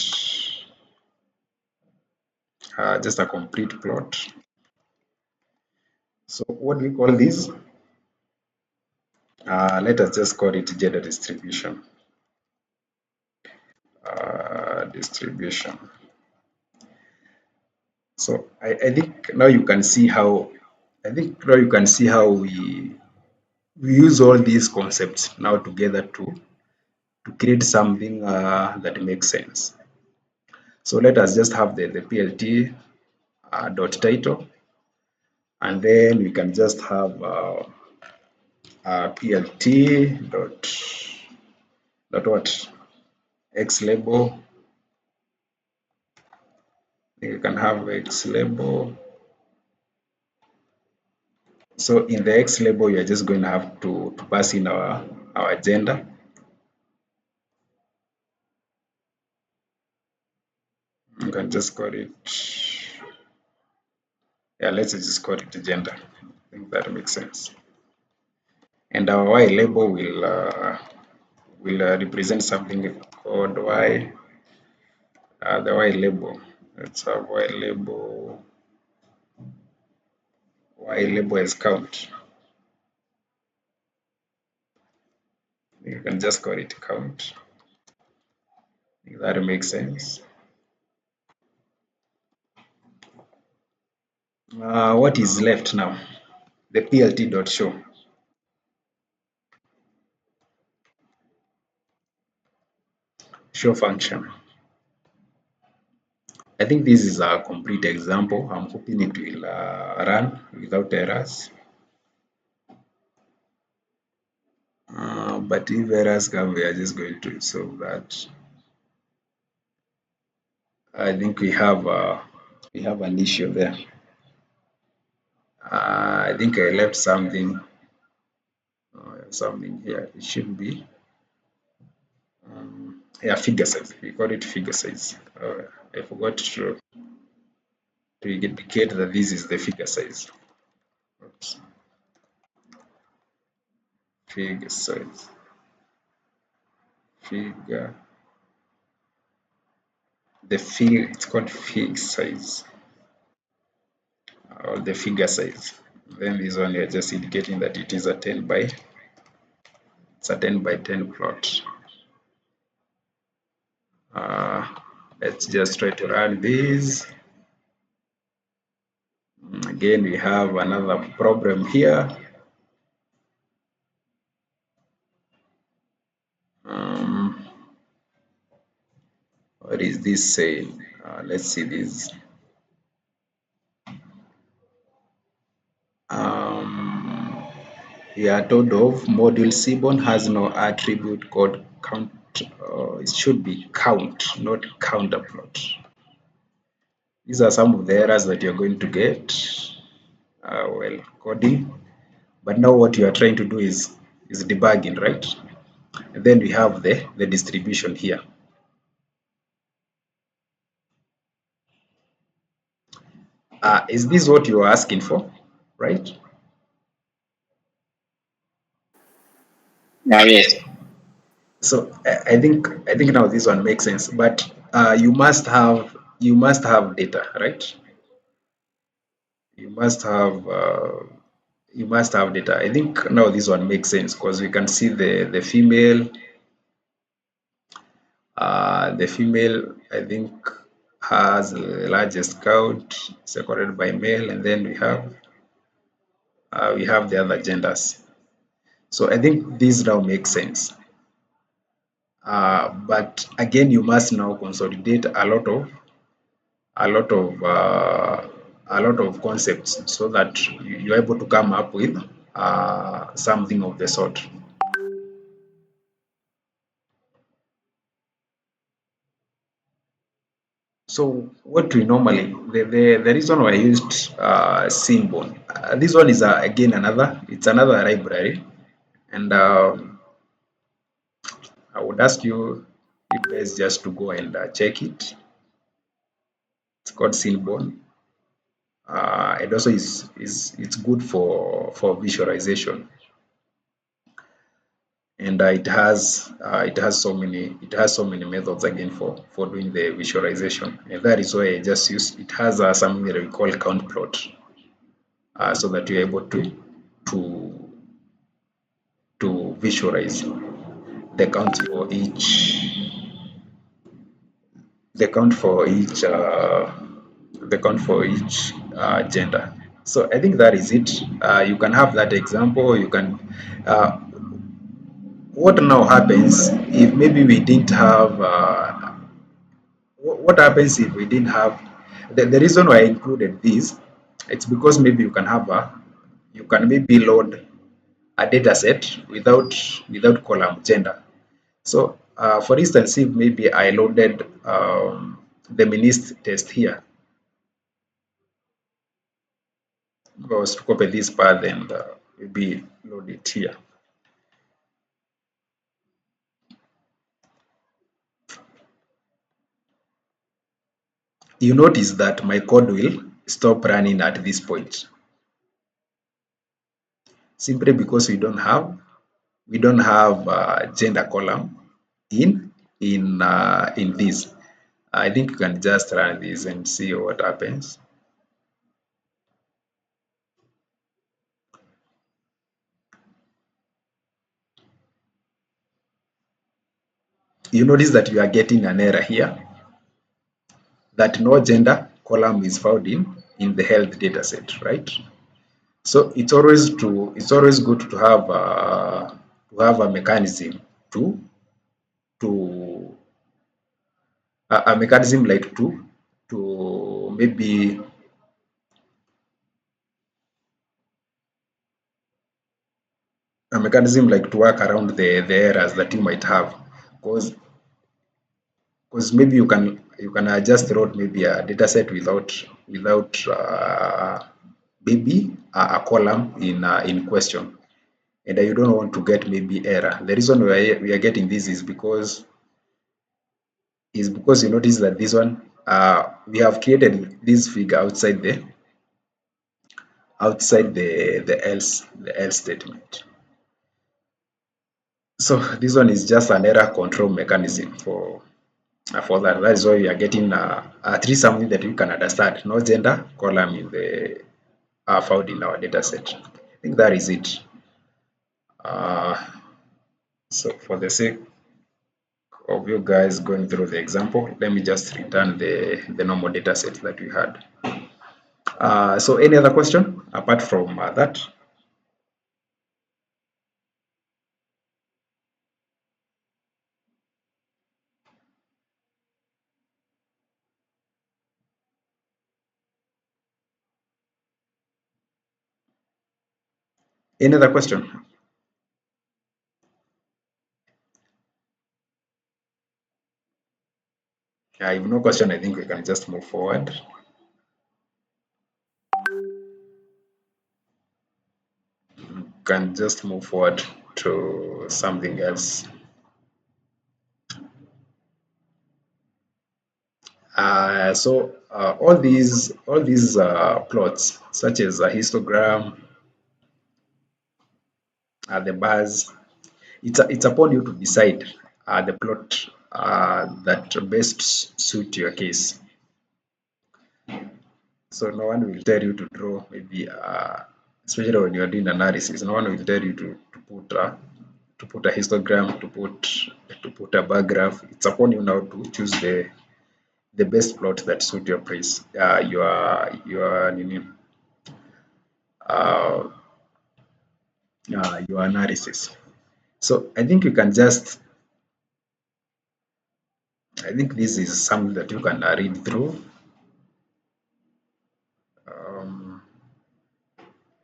just a complete plot. So what do we call this? Let us just call it gender distribution. Distribution. So I think now you can see how, we we use all these concepts now together to create something that makes sense. So let us just have the PLT dot title, and then we can just have PLT dot what, X label. You can have X label. So in the X label, you are just going to have to pass in our gender. You can just call it, yeah, let's just call it gender. I think that makes sense. And our Y label will represent something called Y, the Y label. Let's have Y label as count. You can just call it count. That makes sense. What is left now? The plt.show. Show function. I think this is a complete example. I'm hoping it will run without errors. But if errors come, we are just going to solve that. I think we have an issue there. I think I left something here. It should be yeah, figure size. We call it figure size. I forgot to indicate that this is the figure size. Oops. Figure size. Figure. It's called figure size, or the figure size. Then this one you're just indicating that it is a 10 by 10 plot. Let's just try to run this. Again, we have another problem here. What is this saying? Let's see this. We are told of module Seaborn has no attribute called count. It should be count, not counterplot. These are some of the errors that you're going to get while coding. But now what you are trying to do is debugging, right? And then we have the distribution here. Is this what you are asking for, right? Yes. So I think now this one makes sense. But you must have data, right? You must have data. I think now this one makes sense because we can see the female. The female, I think, has the largest count, separated by male, and then we have the other genders. So I think this now makes sense. But again, you must now consolidate a lot of concepts so that you're able to come up with something of the sort. So what we normally, the reason why I used Symbol, this one is again another library, and I would ask you guys just to go and check it. It's called Symbol. It also it's good for visualization, and it has so many methods again for doing the visualization, and that is why I just use it. Has something that we call count plot, so that you're able to visualize the count for each gender. So I think that is it. You can have that example. You can. What now happens if maybe we didn't have? What happens if we didn't have? The reason why I included this, it's because maybe you can maybe load a data set without column gender. So, for instance, if maybe I loaded the MNIST test here, I was to copy this path and maybe load it here. You notice that my code will stop running at this point, simply because we don't have gender column in this. I think you can just run this and see what happens. You notice that you are getting an error here that no gender column is found in the health data set, right? So it's always good to have a mechanism to to a mechanism like to maybe a mechanism like to work around the errors that you might have, because maybe you can just load maybe a data set without maybe a column in question, and you don't want to get maybe error. The reason we are getting this is because you notice that this one, we have created this figure outside the else statement. So this one is just an error control mechanism for that. That is why we are getting at least something that you can understand. No gender column in the found in our data set. I think that is it. Uh, so for the sake of you guys going through the example, let me just return the normal data set that we had. So any other question apart from that? Any other question? If no question, I think we can just move forward. Can just move forward to something else. So all these plots, such as a histogram, the bars, it's upon you to decide the plot that best suit your case. So no one will tell you to draw maybe, especially when you are doing analysis. No one will tell you to put a histogram, to put a bar graph. It's upon you now to choose the best plot that suit your price, uh, your analysis. So I think this is something that you can read through. Um,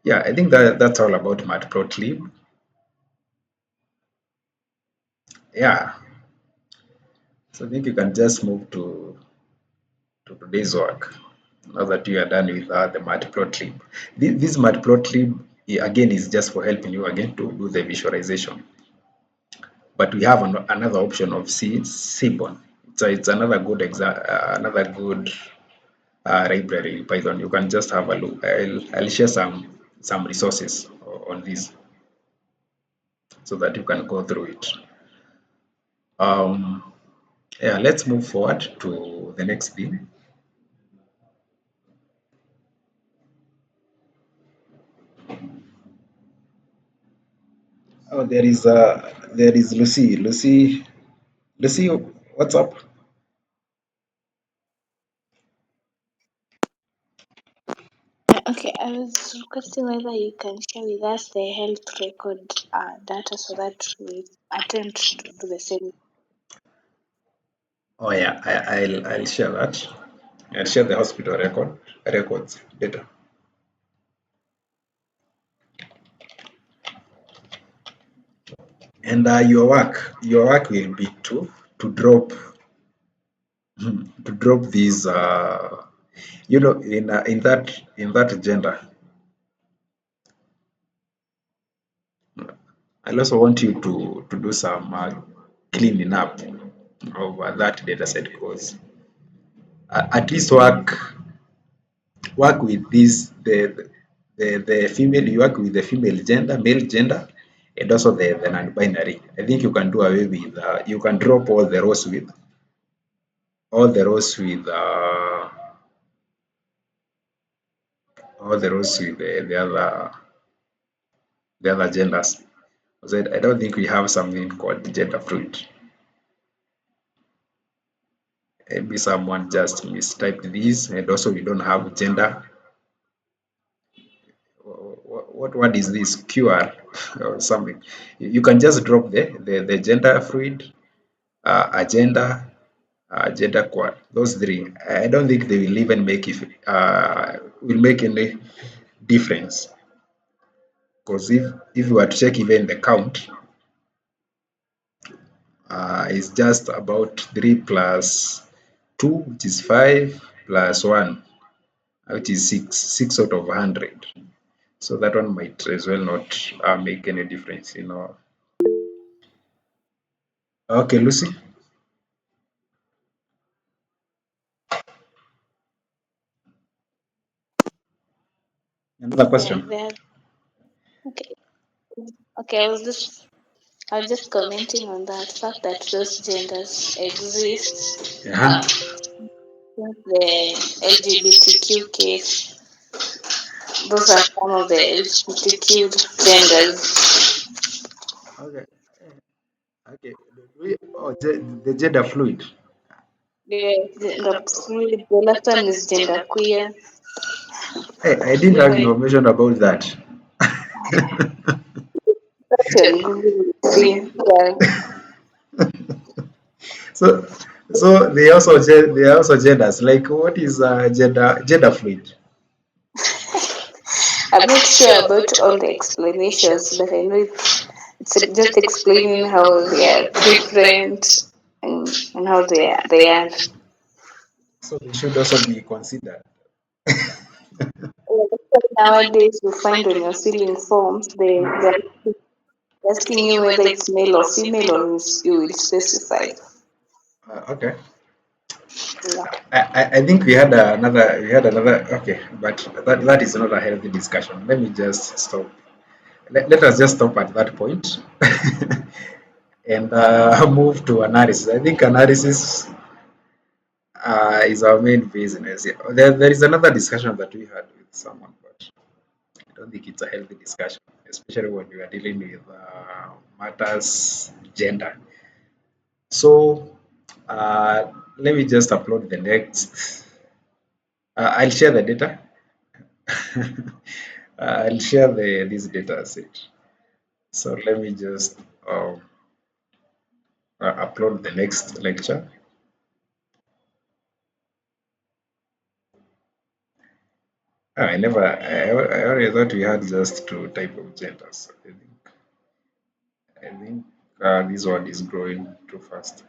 yeah, I think that's all about Matplotlib. Yeah, so I think you can just move to today's work now that you are done with the Matplotlib. This Matplotlib, again, is just for helping you again to do the visualization. But we have another option of Seaborn. It's another good library in Python. You can just have a look. I'll share some resources on this so that you can go through it. Um, yeah, let's move forward to the next thing. Oh, there is Lucy. Lucy, what's up? Okay, I was was requesting whether you can share with us the health record data so that we attempt to do the same. Oh yeah, I'll share that. I'll share the hospital records data. And your work will be to drop to drop these in that gender. I'll also want you to do some cleaning up of that data set, because at least work with this the female, you work with the female gender, male gender, and also the non-binary. I think you can do away with you can drop all the rows with the other genders. Because I don't think we have something called gender fluid. Maybe someone just mistyped this, and also we don't have gender. What word is this? QR or something. You can just drop the gender fluid, agenda, gender quad. Those three. I don't think they will even make any difference. Because if you were to check even the count, it's just about 3 plus 2, which is 5, plus 1, which is 6 out of 100. So that one might as well not make any difference. Okay, Lucy, another Yeah, question. okay. Okay, I was just commenting on that fact that those genders exist. Yeah. Since the LGBTQ case, those are some of the LGBTQ genders. Okay. Okay. The gender fluid. The gender fluid, the last one is gender queer. Hey, I didn't have information about that. Actually, Google will see. Yeah. So, so they also genders. Like, what is gender fluid? I'm not sure about all the explanations, but I know it's just explaining how they are different and how they are. So they should also be considered. Nowadays, you find when you're filling forms, they're asking you whether it's male or female, or you will specify. Okay. Yeah. I think we had another. Okay, but that is not a healthy discussion. Let me just stop. Let us just stop at that point and move to analysis. I think analysis is our main business. Yeah. There is another discussion that we had with someone, but I don't think it's a healthy discussion, especially when we are dealing with matters gender. So let me just upload the next. I'll share the data. I'll share this data set. So let me just upload the next lecture. I always thought we had just two type of genders. I think this one is growing too fast.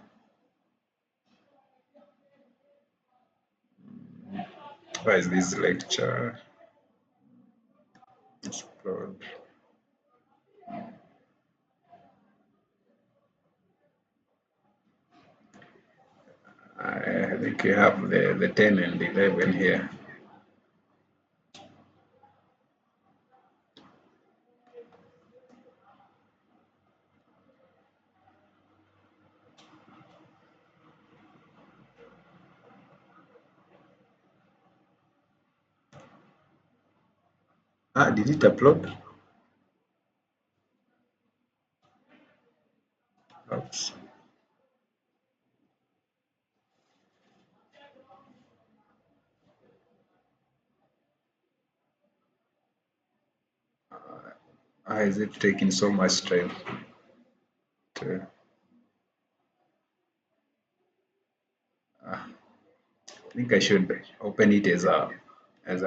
Why is this lecture? Explode. I think we have the 10 and 11 here. Did it upload? Oops. Why is it taking so much time to, I think I should open it as a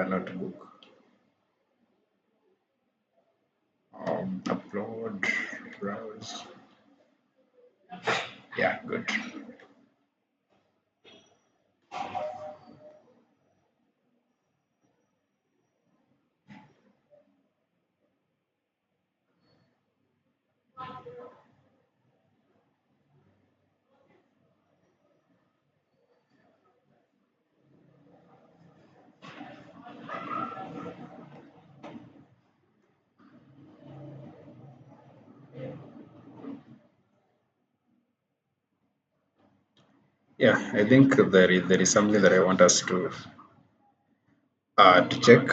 notebook. Upload, browse. Yeah, good. Yeah, I think there is something that I want us to check.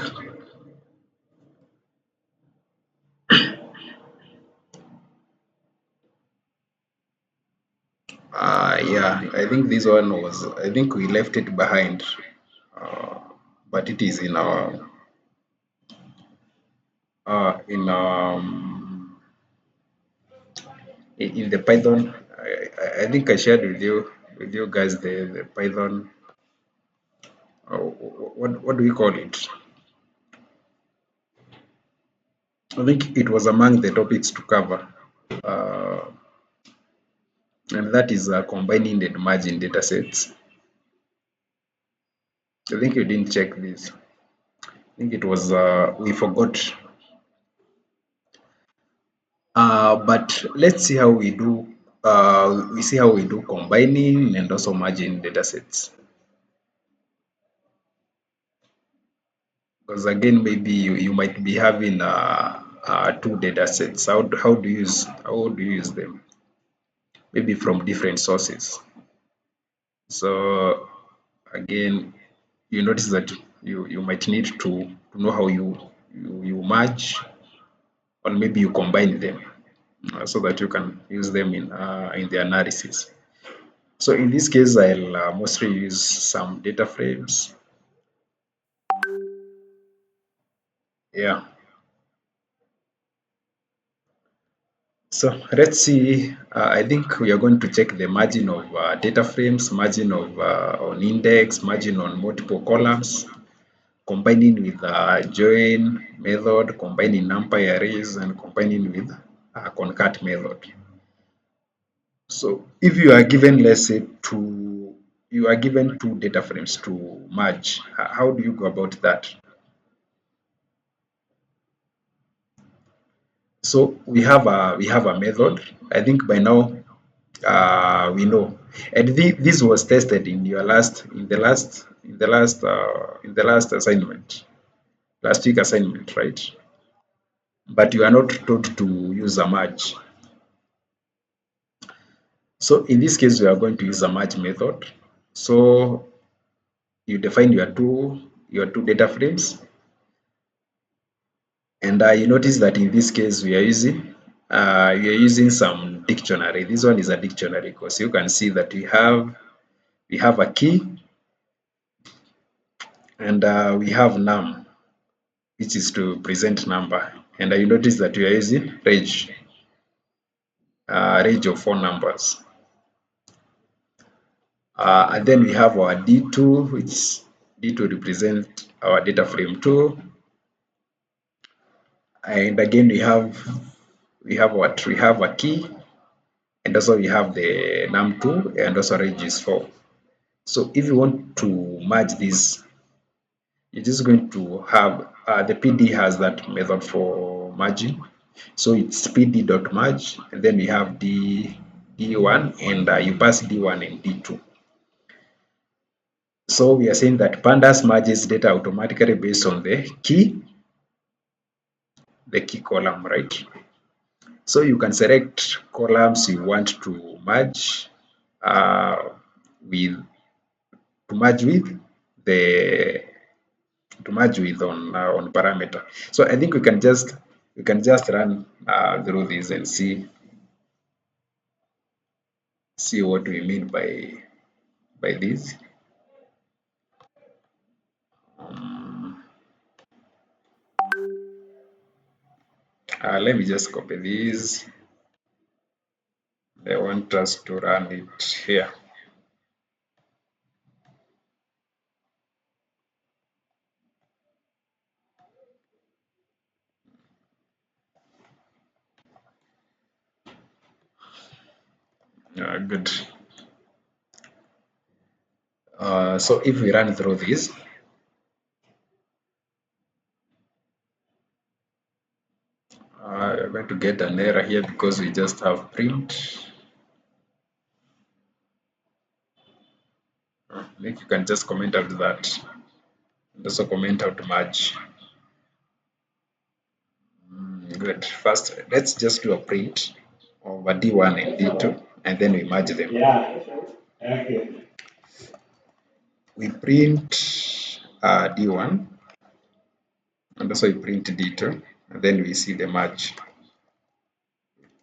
Yeah, I think this one was. I think we left it behind, uh, but it is in the Python. I think I shared with you guys the Python. What do we call it? I think it was among the topics to cover, uh, and that is combining and merging data sets. I think you didn't check this. I think it was we forgot. But let's see how we do. We see how we do combining and also merging data sets. Because again, maybe you might be having two data sets. How do you use them? Maybe from different sources. So again, you notice that you might need to know how you merge or maybe you combine them so that you can use them in the analysis. So in this case, I'll mostly use some data frames. Yeah. So let's see. I think we are going to check the margin of data frames, margin of on index, margin on multiple columns, combining with join method, combining numpy arrays, and combining with concat method. So if you are given, let's say, you are given two data frames to merge, how do you go about that? So we have a method. I think by now we know, and this was tested in your last assignment, last week assignment, right? But you are not told to use a merge. So in this case, we are going to use a merge method. So you define your two data frames, and you notice that in this case we are using some dictionary. This one is a dictionary because you can see that we have a key, and we have num, which is to present number, and you notice that we are using range of four numbers, and then we have our d2, which d2 represent our data frame 2, and again we have a key, and also we have the num2, and also range is 4. So if you want to merge this, you're just going to have the PD has that method for merging. So it's pd.merge, and then we have d1, and you pass d1 and d2. So we are saying that pandas merges data automatically based on the key column, right? So you can select columns you want to merge with the to merge with on parameter. So I think we can just run through this and see what we mean by this. Let me just copy these. I want us to run it here. Good. So if we run through this, we're going to get an error here because we just have print. I think you can just comment out that and also comment out merge. Good. First, let's just do a print over D1 and D2 and then we merge them. We print D1 and also we print D2 and then we see the merge.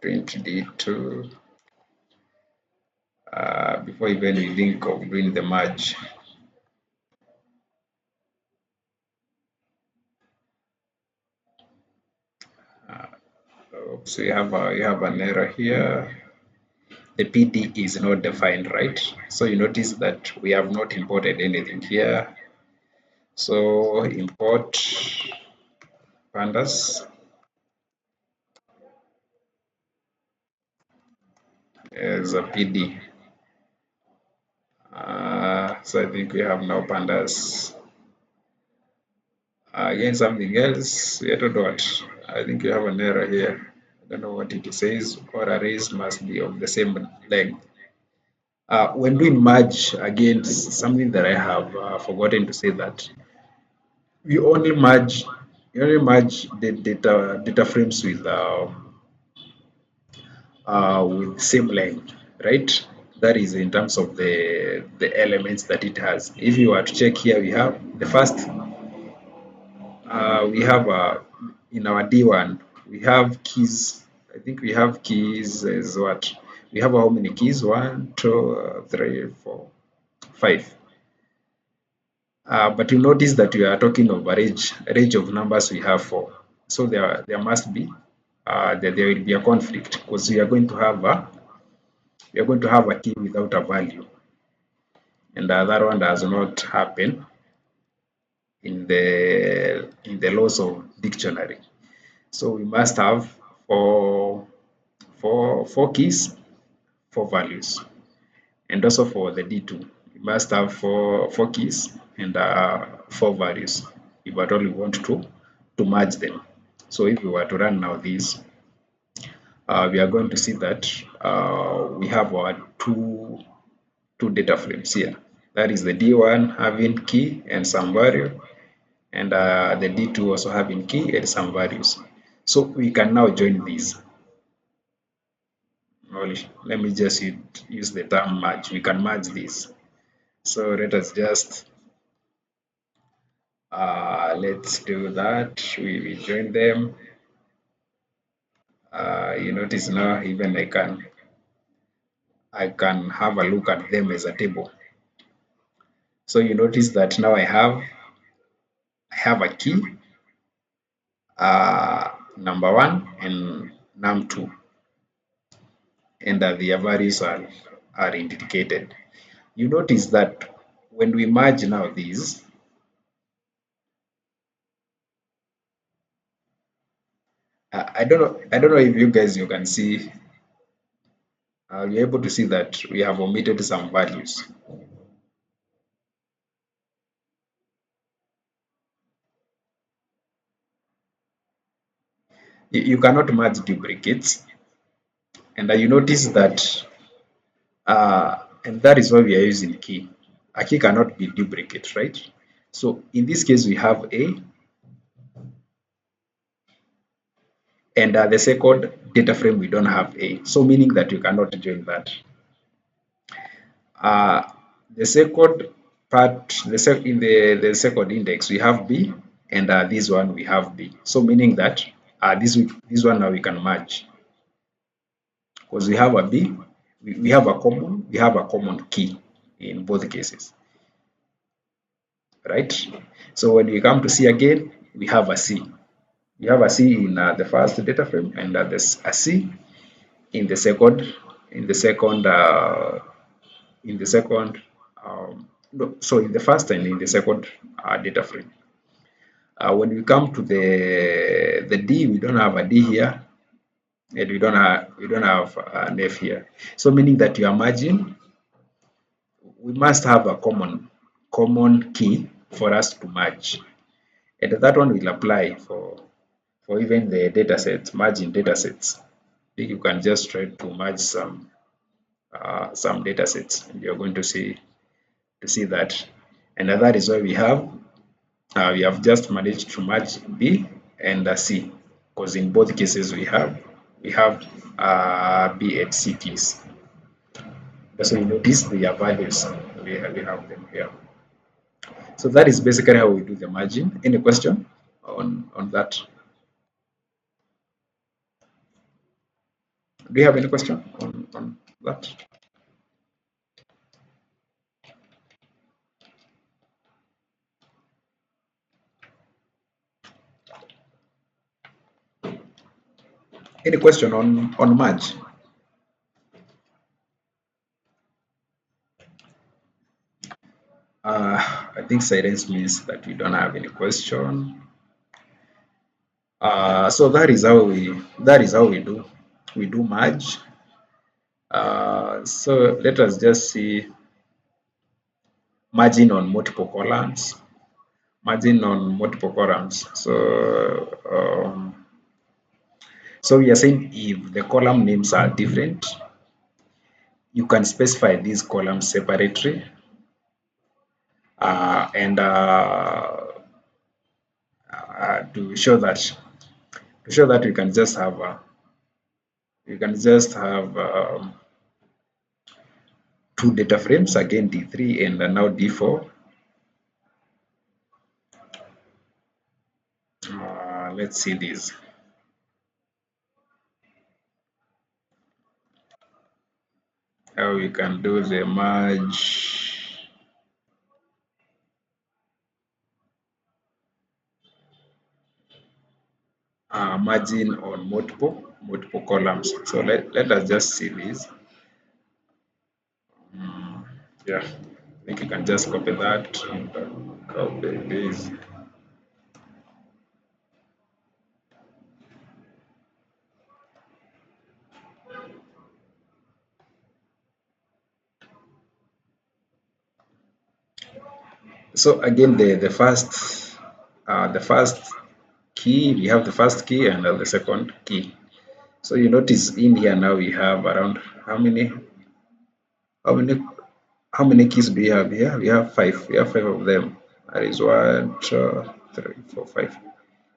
Print D2 before even we think of doing the merge. So you have an error here. The PD is not defined, right? So you notice that we have not imported anything here. So import pandas as a PD. So I think we have now pandas. Again, something else. I don't know what. I think you have an error here. I don't know what it says. Or arrays must be of the same length. When doing merge, again, something that I have forgotten to say that we only merge the data frames with same length, right? That is in terms of the elements that it has. If you were to check here, we have the first. We have in our D1 we have keys. I think we have keys as what? We have how many keys? 1, 2, 3, 4, 5. But you notice that we are talking of a range of numbers we have 4. So there must be there will be a conflict because we are going to have a key without a value, and that one does not happen in the laws of dictionary. So we must have four keys, 4 values, and also for the D2 we must have four keys and 4 values if at all we want to merge them. So if we were to run now this, we are going to see that we have our two data frames here. That is the D1 having key and some value, and the D2 also having key and some values. So we can now join these. Let me just use the term merge. We can merge this. So let us just let's do that. We join them. You notice now even I can have a look at them as a table. So you notice that now I have a key number 1 and num2, and their values are indicated. You notice that when we merge now these, I don't know if you can see, you're able to see that we have omitted some values. You cannot merge duplicates, and you notice that and that is why we are using key. A key cannot be duplicate, right? So in this case we have A, and the second data frame we don't have A, so meaning that you cannot join that. The second part, in the second index we have B, and this one we have B, so meaning that this one now we can merge because we have a B, we have a common key in both cases, right? So when we come to C again, we have a C. You have a C in the first data frame and there's a C in the second in the second in the second no, so in the first and in the second data frame. When we come to the D, we don't have a D here, and we don't have an F here. So meaning that you are merging, we must have a common key for us to merge, and that one will apply for even the data sets, merging data sets. You can just try to merge some data sets, and you're going to see that, and that is why we have just managed to merge B and C, because in both cases we have B and C keys. So you notice their values, we have them here. So that is basically how we do the merging. Any question on that? Do you have any question on that? Any question on merge? I think silence means that we don't have any question. So that is how we do merge. So let us just see merging on multiple columns. Merging on multiple columns. So we are saying if the column names are different, you can specify these columns separately, and to show that we can just have two data frames, again D3 and now D4. Let's see this. How we can do the merge. Merging on multiple columns. So let us just see this. Yeah, I think you can just copy that and copy this. So again, the first key, we have the first key and the second key. So you notice in here now we have around how many how many keys do we have here? We have five. We have five of them. That is 1, 2, 3, 4, 5. I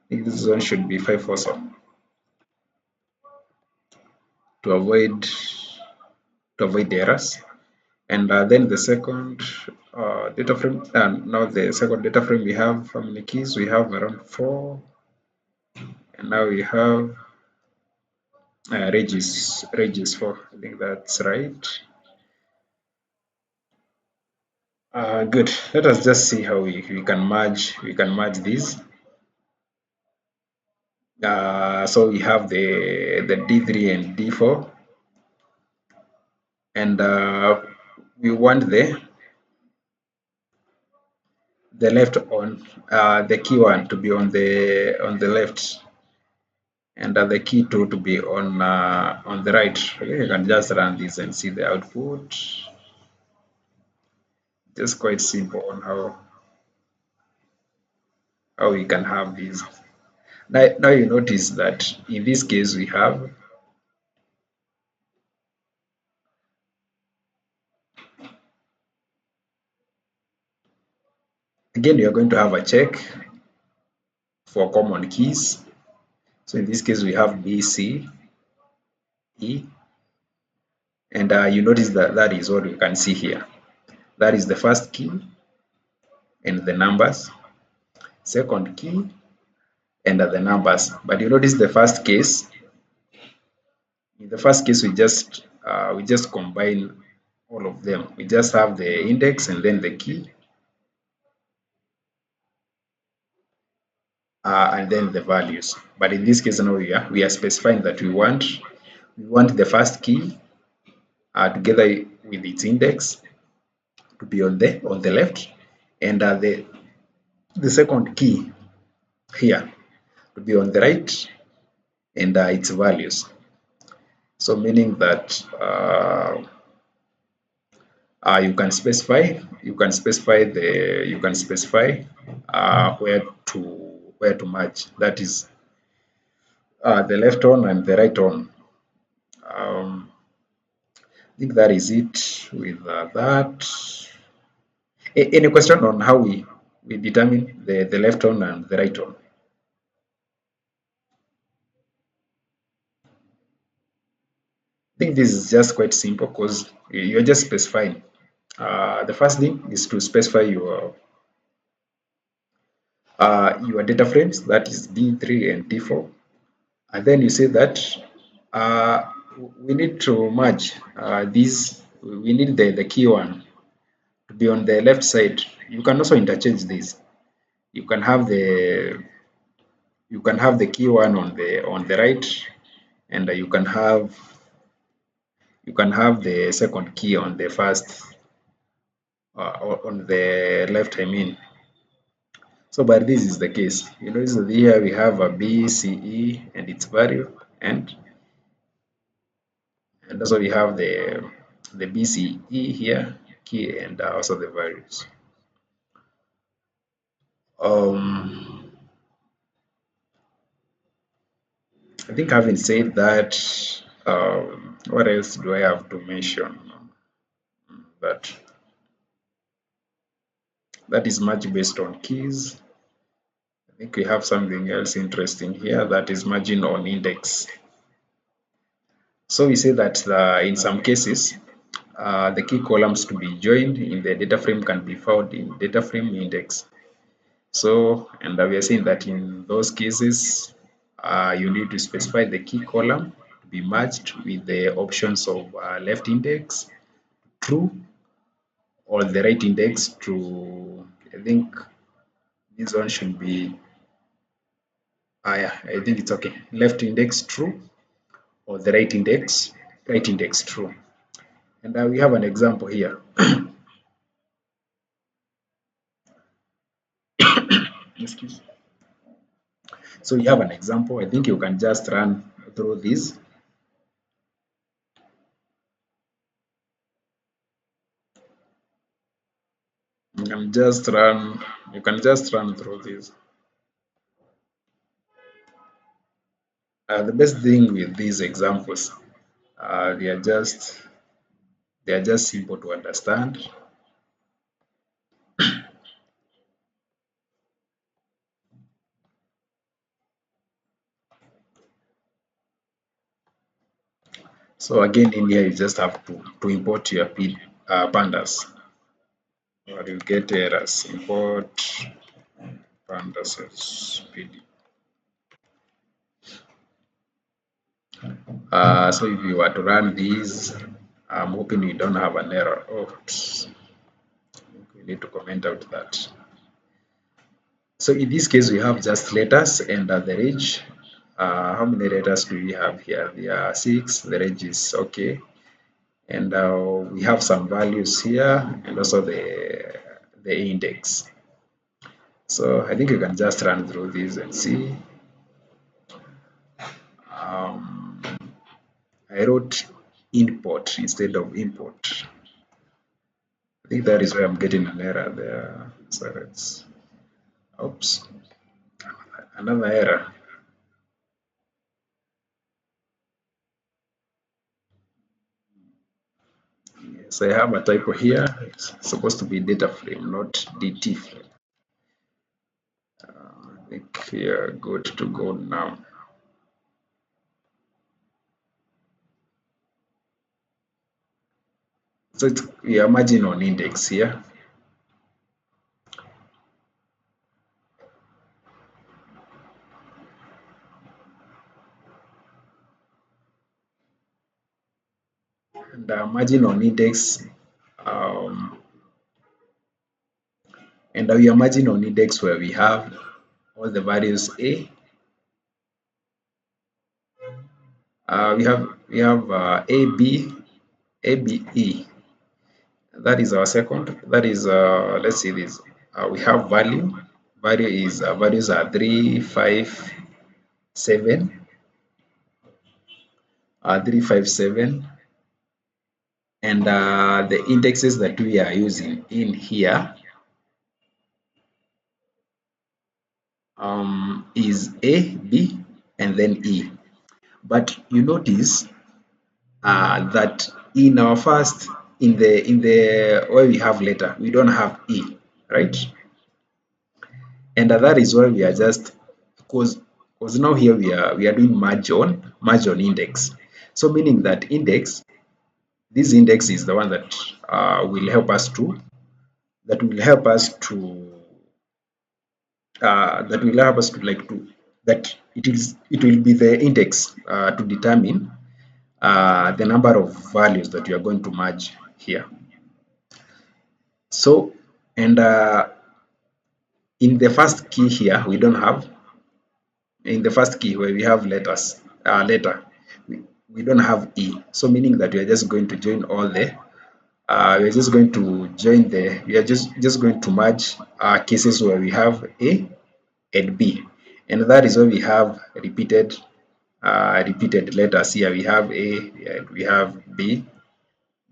think this one should be 5 also, to avoid errors. And then the second data frame, and now the second data frame, we have how many keys? We have around 4, and now we have Regis 4. I think that's right. Good. Let us just see how we can merge these. So we have the D3 and D4, and we want the left on the key 1 to be on the left, and the key 2 to be on the right. Okay, you can just run this and see the output. Just quite simple on how we can have these. Now you notice that in this case we have again you are going to have a check for common keys. So in this case we have B, C, E, and you notice that is what we can see here. That is the first key and the numbers, second key and the numbers. But you notice the first case. In the first case, we just combine all of them. We just have the index and then the key. and then the values. But in this case now we are specifying that we want the first key together with its index to be on the left, and the second key here to be on the right, and its values. So meaning that you can specify where to merge. That is the left on and the right on. I think that is it with that. Any question on how we determine the left on and the right on? I think this is just quite simple because you're just specifying. The first thing is to specify your data frames, that is D3 and D4, and then you say that uh, we need to merge these. We need the key one to be on the left side. You can also interchange these. You can have the key one on the right, and you can have the second key on the first on the left, I mean. So but this is the case, so here we have a B, C, E and its value, and also we have the B, C, E here key, and also the values. um I think having said that, what else do I have to mention? That that is much based on keys. I think we have something else interesting here, that is margin on index. So we say that in some cases, the key columns to be joined in the data frame can be found in data frame index. So, and we are saying that in those cases, you need to specify the key column to be merged with the options of left index, true, or the right index to, I think this one should be, yeah, I think it's okay. Left index true, or the right index true. And we have an example here. Excuse. So you have an example. I think you can just run through this. You can just run through this. The best thing with these examples, they are just simple to understand. So again, in here you just have to import your pandas, or you get errors. Import pandas as PD. So if you were to run these, I'm hoping you don't have an error. We need to comment out that. So in this case, we have just letters and the range. How many letters do we have here? There are 6. The range is okay, and we have some values here, and also the index. So I think you can just run through this and see. I wrote import instead of import. I think that is where I'm getting an error there. So let's, oops, another error. Yes, I have a typo here. It's supposed to be data frame, not DT frame. I think we are good to go now. So we are merging on index here. And merging on index, and we are merging on index where we have all the values A. We have A B E. That is our second. That is let's see this. We have value. Values are 3, 5, 7. 3, 5, 7, and the indexes that we are using in here is A, B, and then E. But you notice that in our first, in the where we have letter, we don't have E, right? And that is why we are just, because now here we are doing merge on index. So meaning that this index is the one that will help us to like to that it will be the index to determine the number of values that you are going to merge here. So, and in the first key here, we don't have, in the first key where we have letter, we don't have E. So meaning that we are just going to join all the, we are just going to join the, we are just going to merge cases where we have A and B. And that is why we have repeated letters here. We have A, and we have B,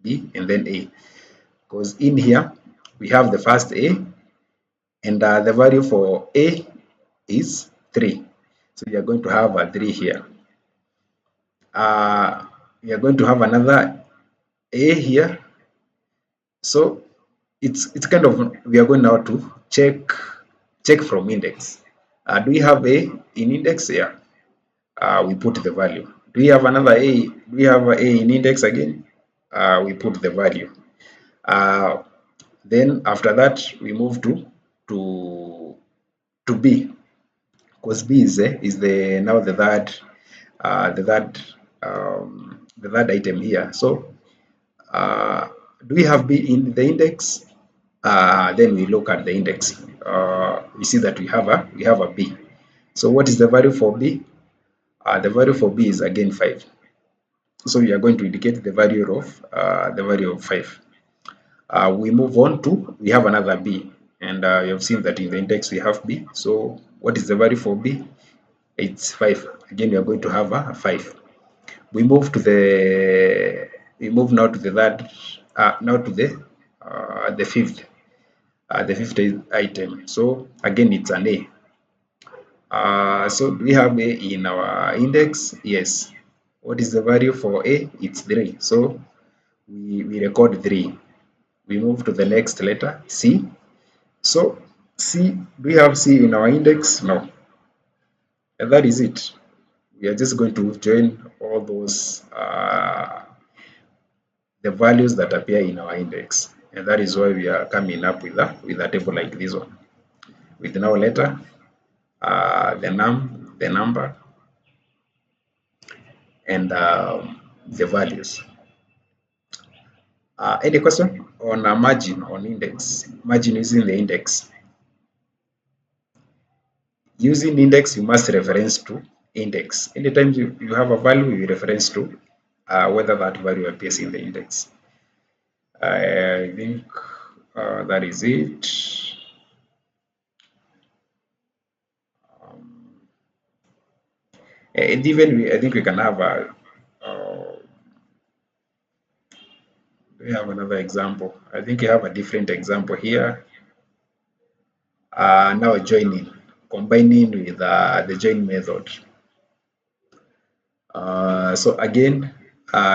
and then A. Because in here, we have the first A, and the value for A is 3. So we are going to have a 3 here. We are going to have another A here. So it's kind of, we are going now to check from index. Do we have A in index? Yeah. We put the value. Do we have another A? Do we have A in index again? We put the value. Then after that, we move to B, because B is the now the third the third item here. So do we have B in the index? Then we look at the index. We see that we have a B. So what is the value for B? The value for B is again 5. So we are going to indicate the value of 5. We move on to, we have another B, and you have seen that in the index we have B. So what is the value for B? It's 5. Again, we are going to have a 5. We move now to the third, now to the fifth, item. So again, it's an A. So do we have A in our index? Yes. What is the value for A? It's 3. So we record 3. We move to the next letter, C. So C, do we have C in our index? No. And that is it. We are just going to join all those the values that appear in our index, and that is why we are coming up with a table like this one, with now letter, the number, and the values. Any question on a margin on index? Margin using the index. Using index, you must reference to index. Anytime you have a value, you reference to whether that value appears in the index. I think that is it. And even I think we can have we have another example. I think you have a different example here. Now combining with the join method. So again,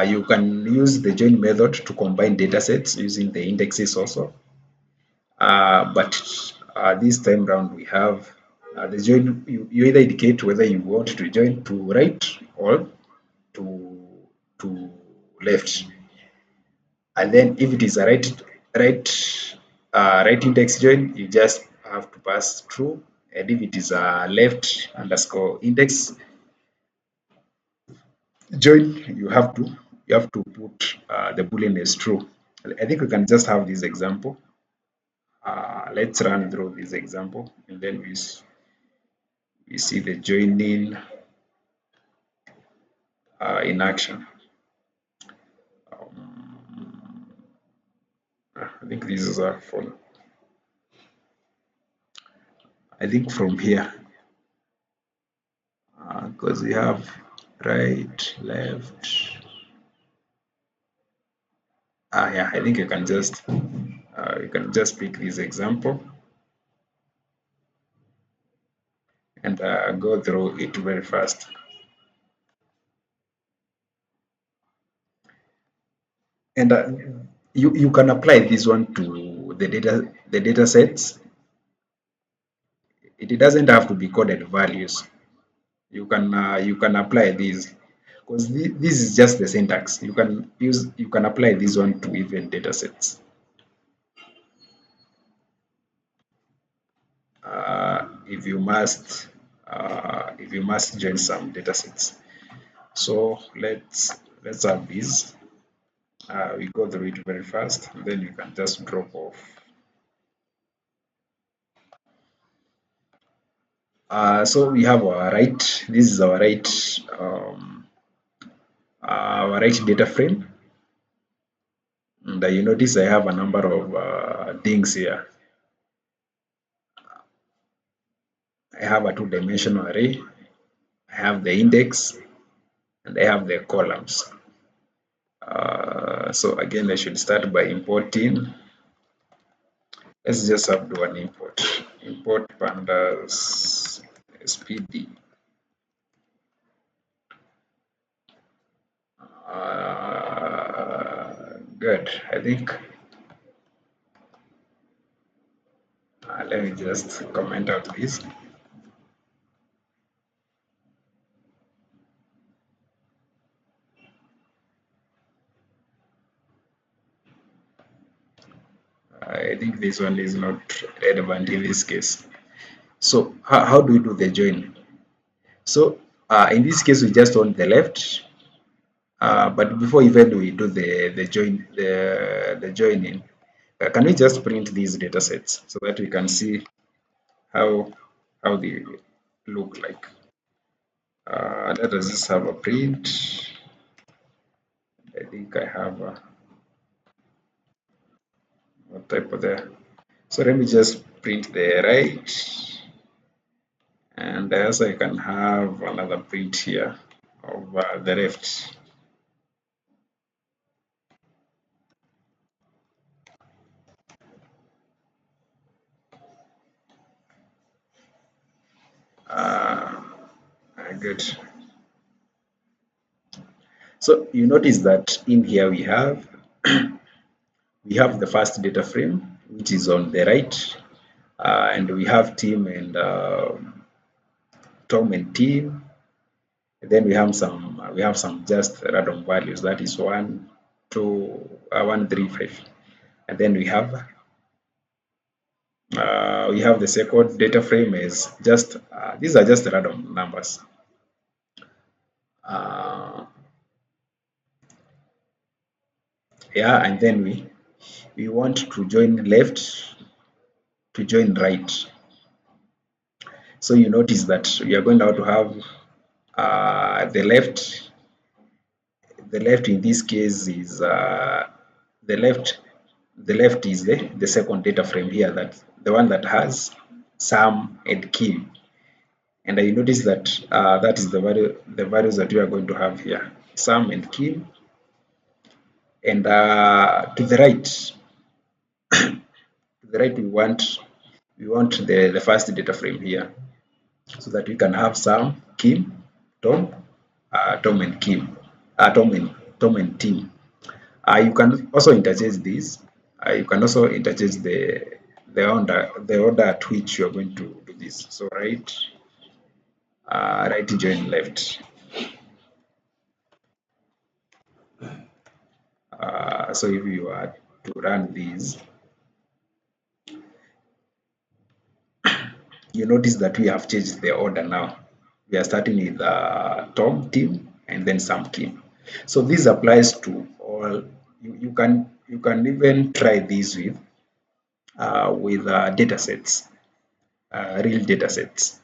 you can use the join method to combine data sets using the indexes also. But this time round we have the join. You either indicate whether you want to join to right or to left, and then if it is a right index join, you just have to pass true, and if it is a left underscore index join, you have to put the boolean as true. I think we can just have this example. Let's run through this example, and then we see the joining in action. I think this is a phone. I think from here, because we have right, left. Yeah, I think you can just pick this example and go through it very fast. And you can apply this one to the data sets. It doesn't have to be coded values. You can apply these because this is just the syntax. You can apply this one to even data sets. If you must join some data sets. So let's have these. We go through it very fast, and then you can just drop off. So we have our right. This is our right data frame. And you notice I have a number of things here. I have a two-dimensional array. I have the index, and I have the columns. So again, I should start by importing. Let's just have to do an import. Import pandas spd. Good. I think. Let me just comment out this. I think this one is not relevant in this case. So how do we do the join? So in this case, we just want the left. But before even we do the joining, can we just print these data sets so that we can see how they look like? Let us just have a print. I think I have a typo there. So let me just print the right, and also I can have another print here of the left. Good. So you notice that in here we have the first data frame, which is on the right, and we have team and Tom and team. And then we have some just random values, that is 1, 2, 1, 3, 5, and then we have the second data frame is just these are just random numbers. Yeah, and then we want to join left to join right. So you notice that we are going now to have the left. The left in this case is the left. The left is the second data frame here, that the one that has Sam and Kim. And you notice that that is the values that we are going to have here, Sam and Kim. And to the right, we want the first data frame here, so that we can have Sam, Kim, Tom, Tom and Kim, Tom and Tim. You can also interchange these. You can also interchange the order at which you are going to do this. So right join left. So if you are to run these, you notice that we have changed the order now. We are starting with Tom, Tim, and then Sam, Kim. So this applies to all. You can even try this with data sets, real data sets.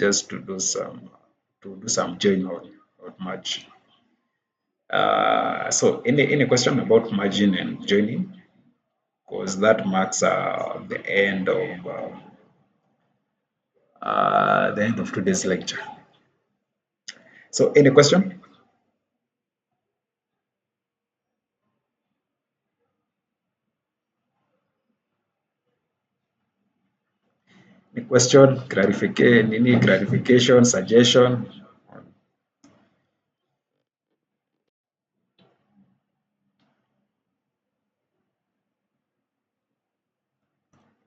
just to do some join or merge. So any question about merging and joining? Because that marks the end of today's lecture. So any question? Any question, clarification, suggestion?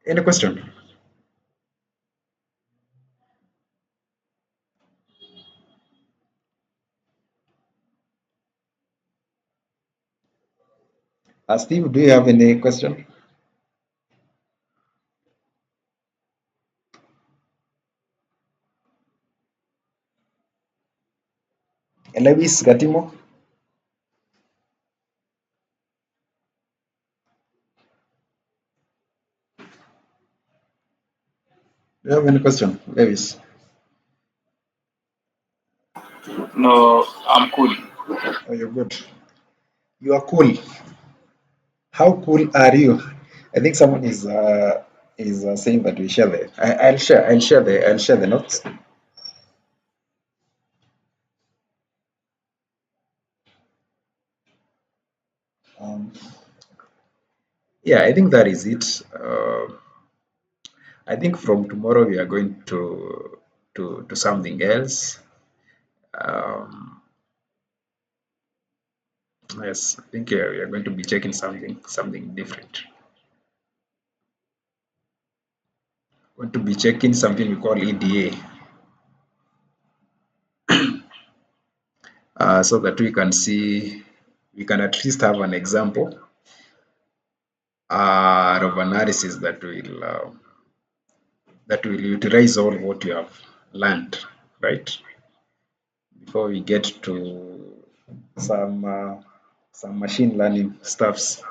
Any question? Steve, do you have any question? Lewis Gatimo? Do you have any question, Lewis? No, I'm cool. Oh, you're good. You are cool. How cool are you? I think someone is saying that we share the. I'll share the notes. Um, yeah, I think that is it. I think from tomorrow we are going to something else. Yes, I think we are going to be checking something different. Going to be checking something we call EDA, so that we can at least have an example of analysis that will utilize all what you have learned, right? Before we get to some machine learning stuffs.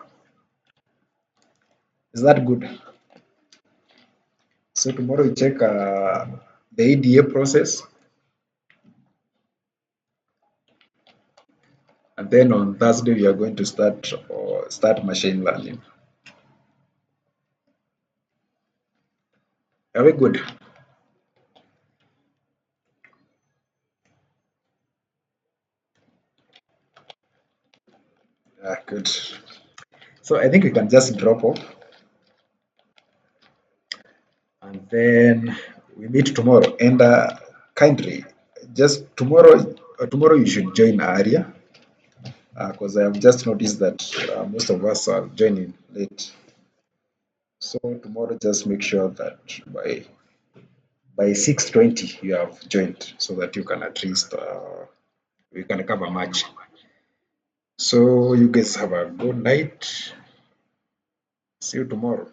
Is that good? So tomorrow we check the EDA process, and then on Thursday we are going to start machine learning. Are we good? Good. So I think we can just drop off, and then we meet tomorrow. And kindly, just tomorrow you should join area, because I have just noticed that most of us are joining late. So tomorrow, just make sure that by 6:20 you have joined, so that you can at least we can cover much. So you guys have a good night. See you tomorrow.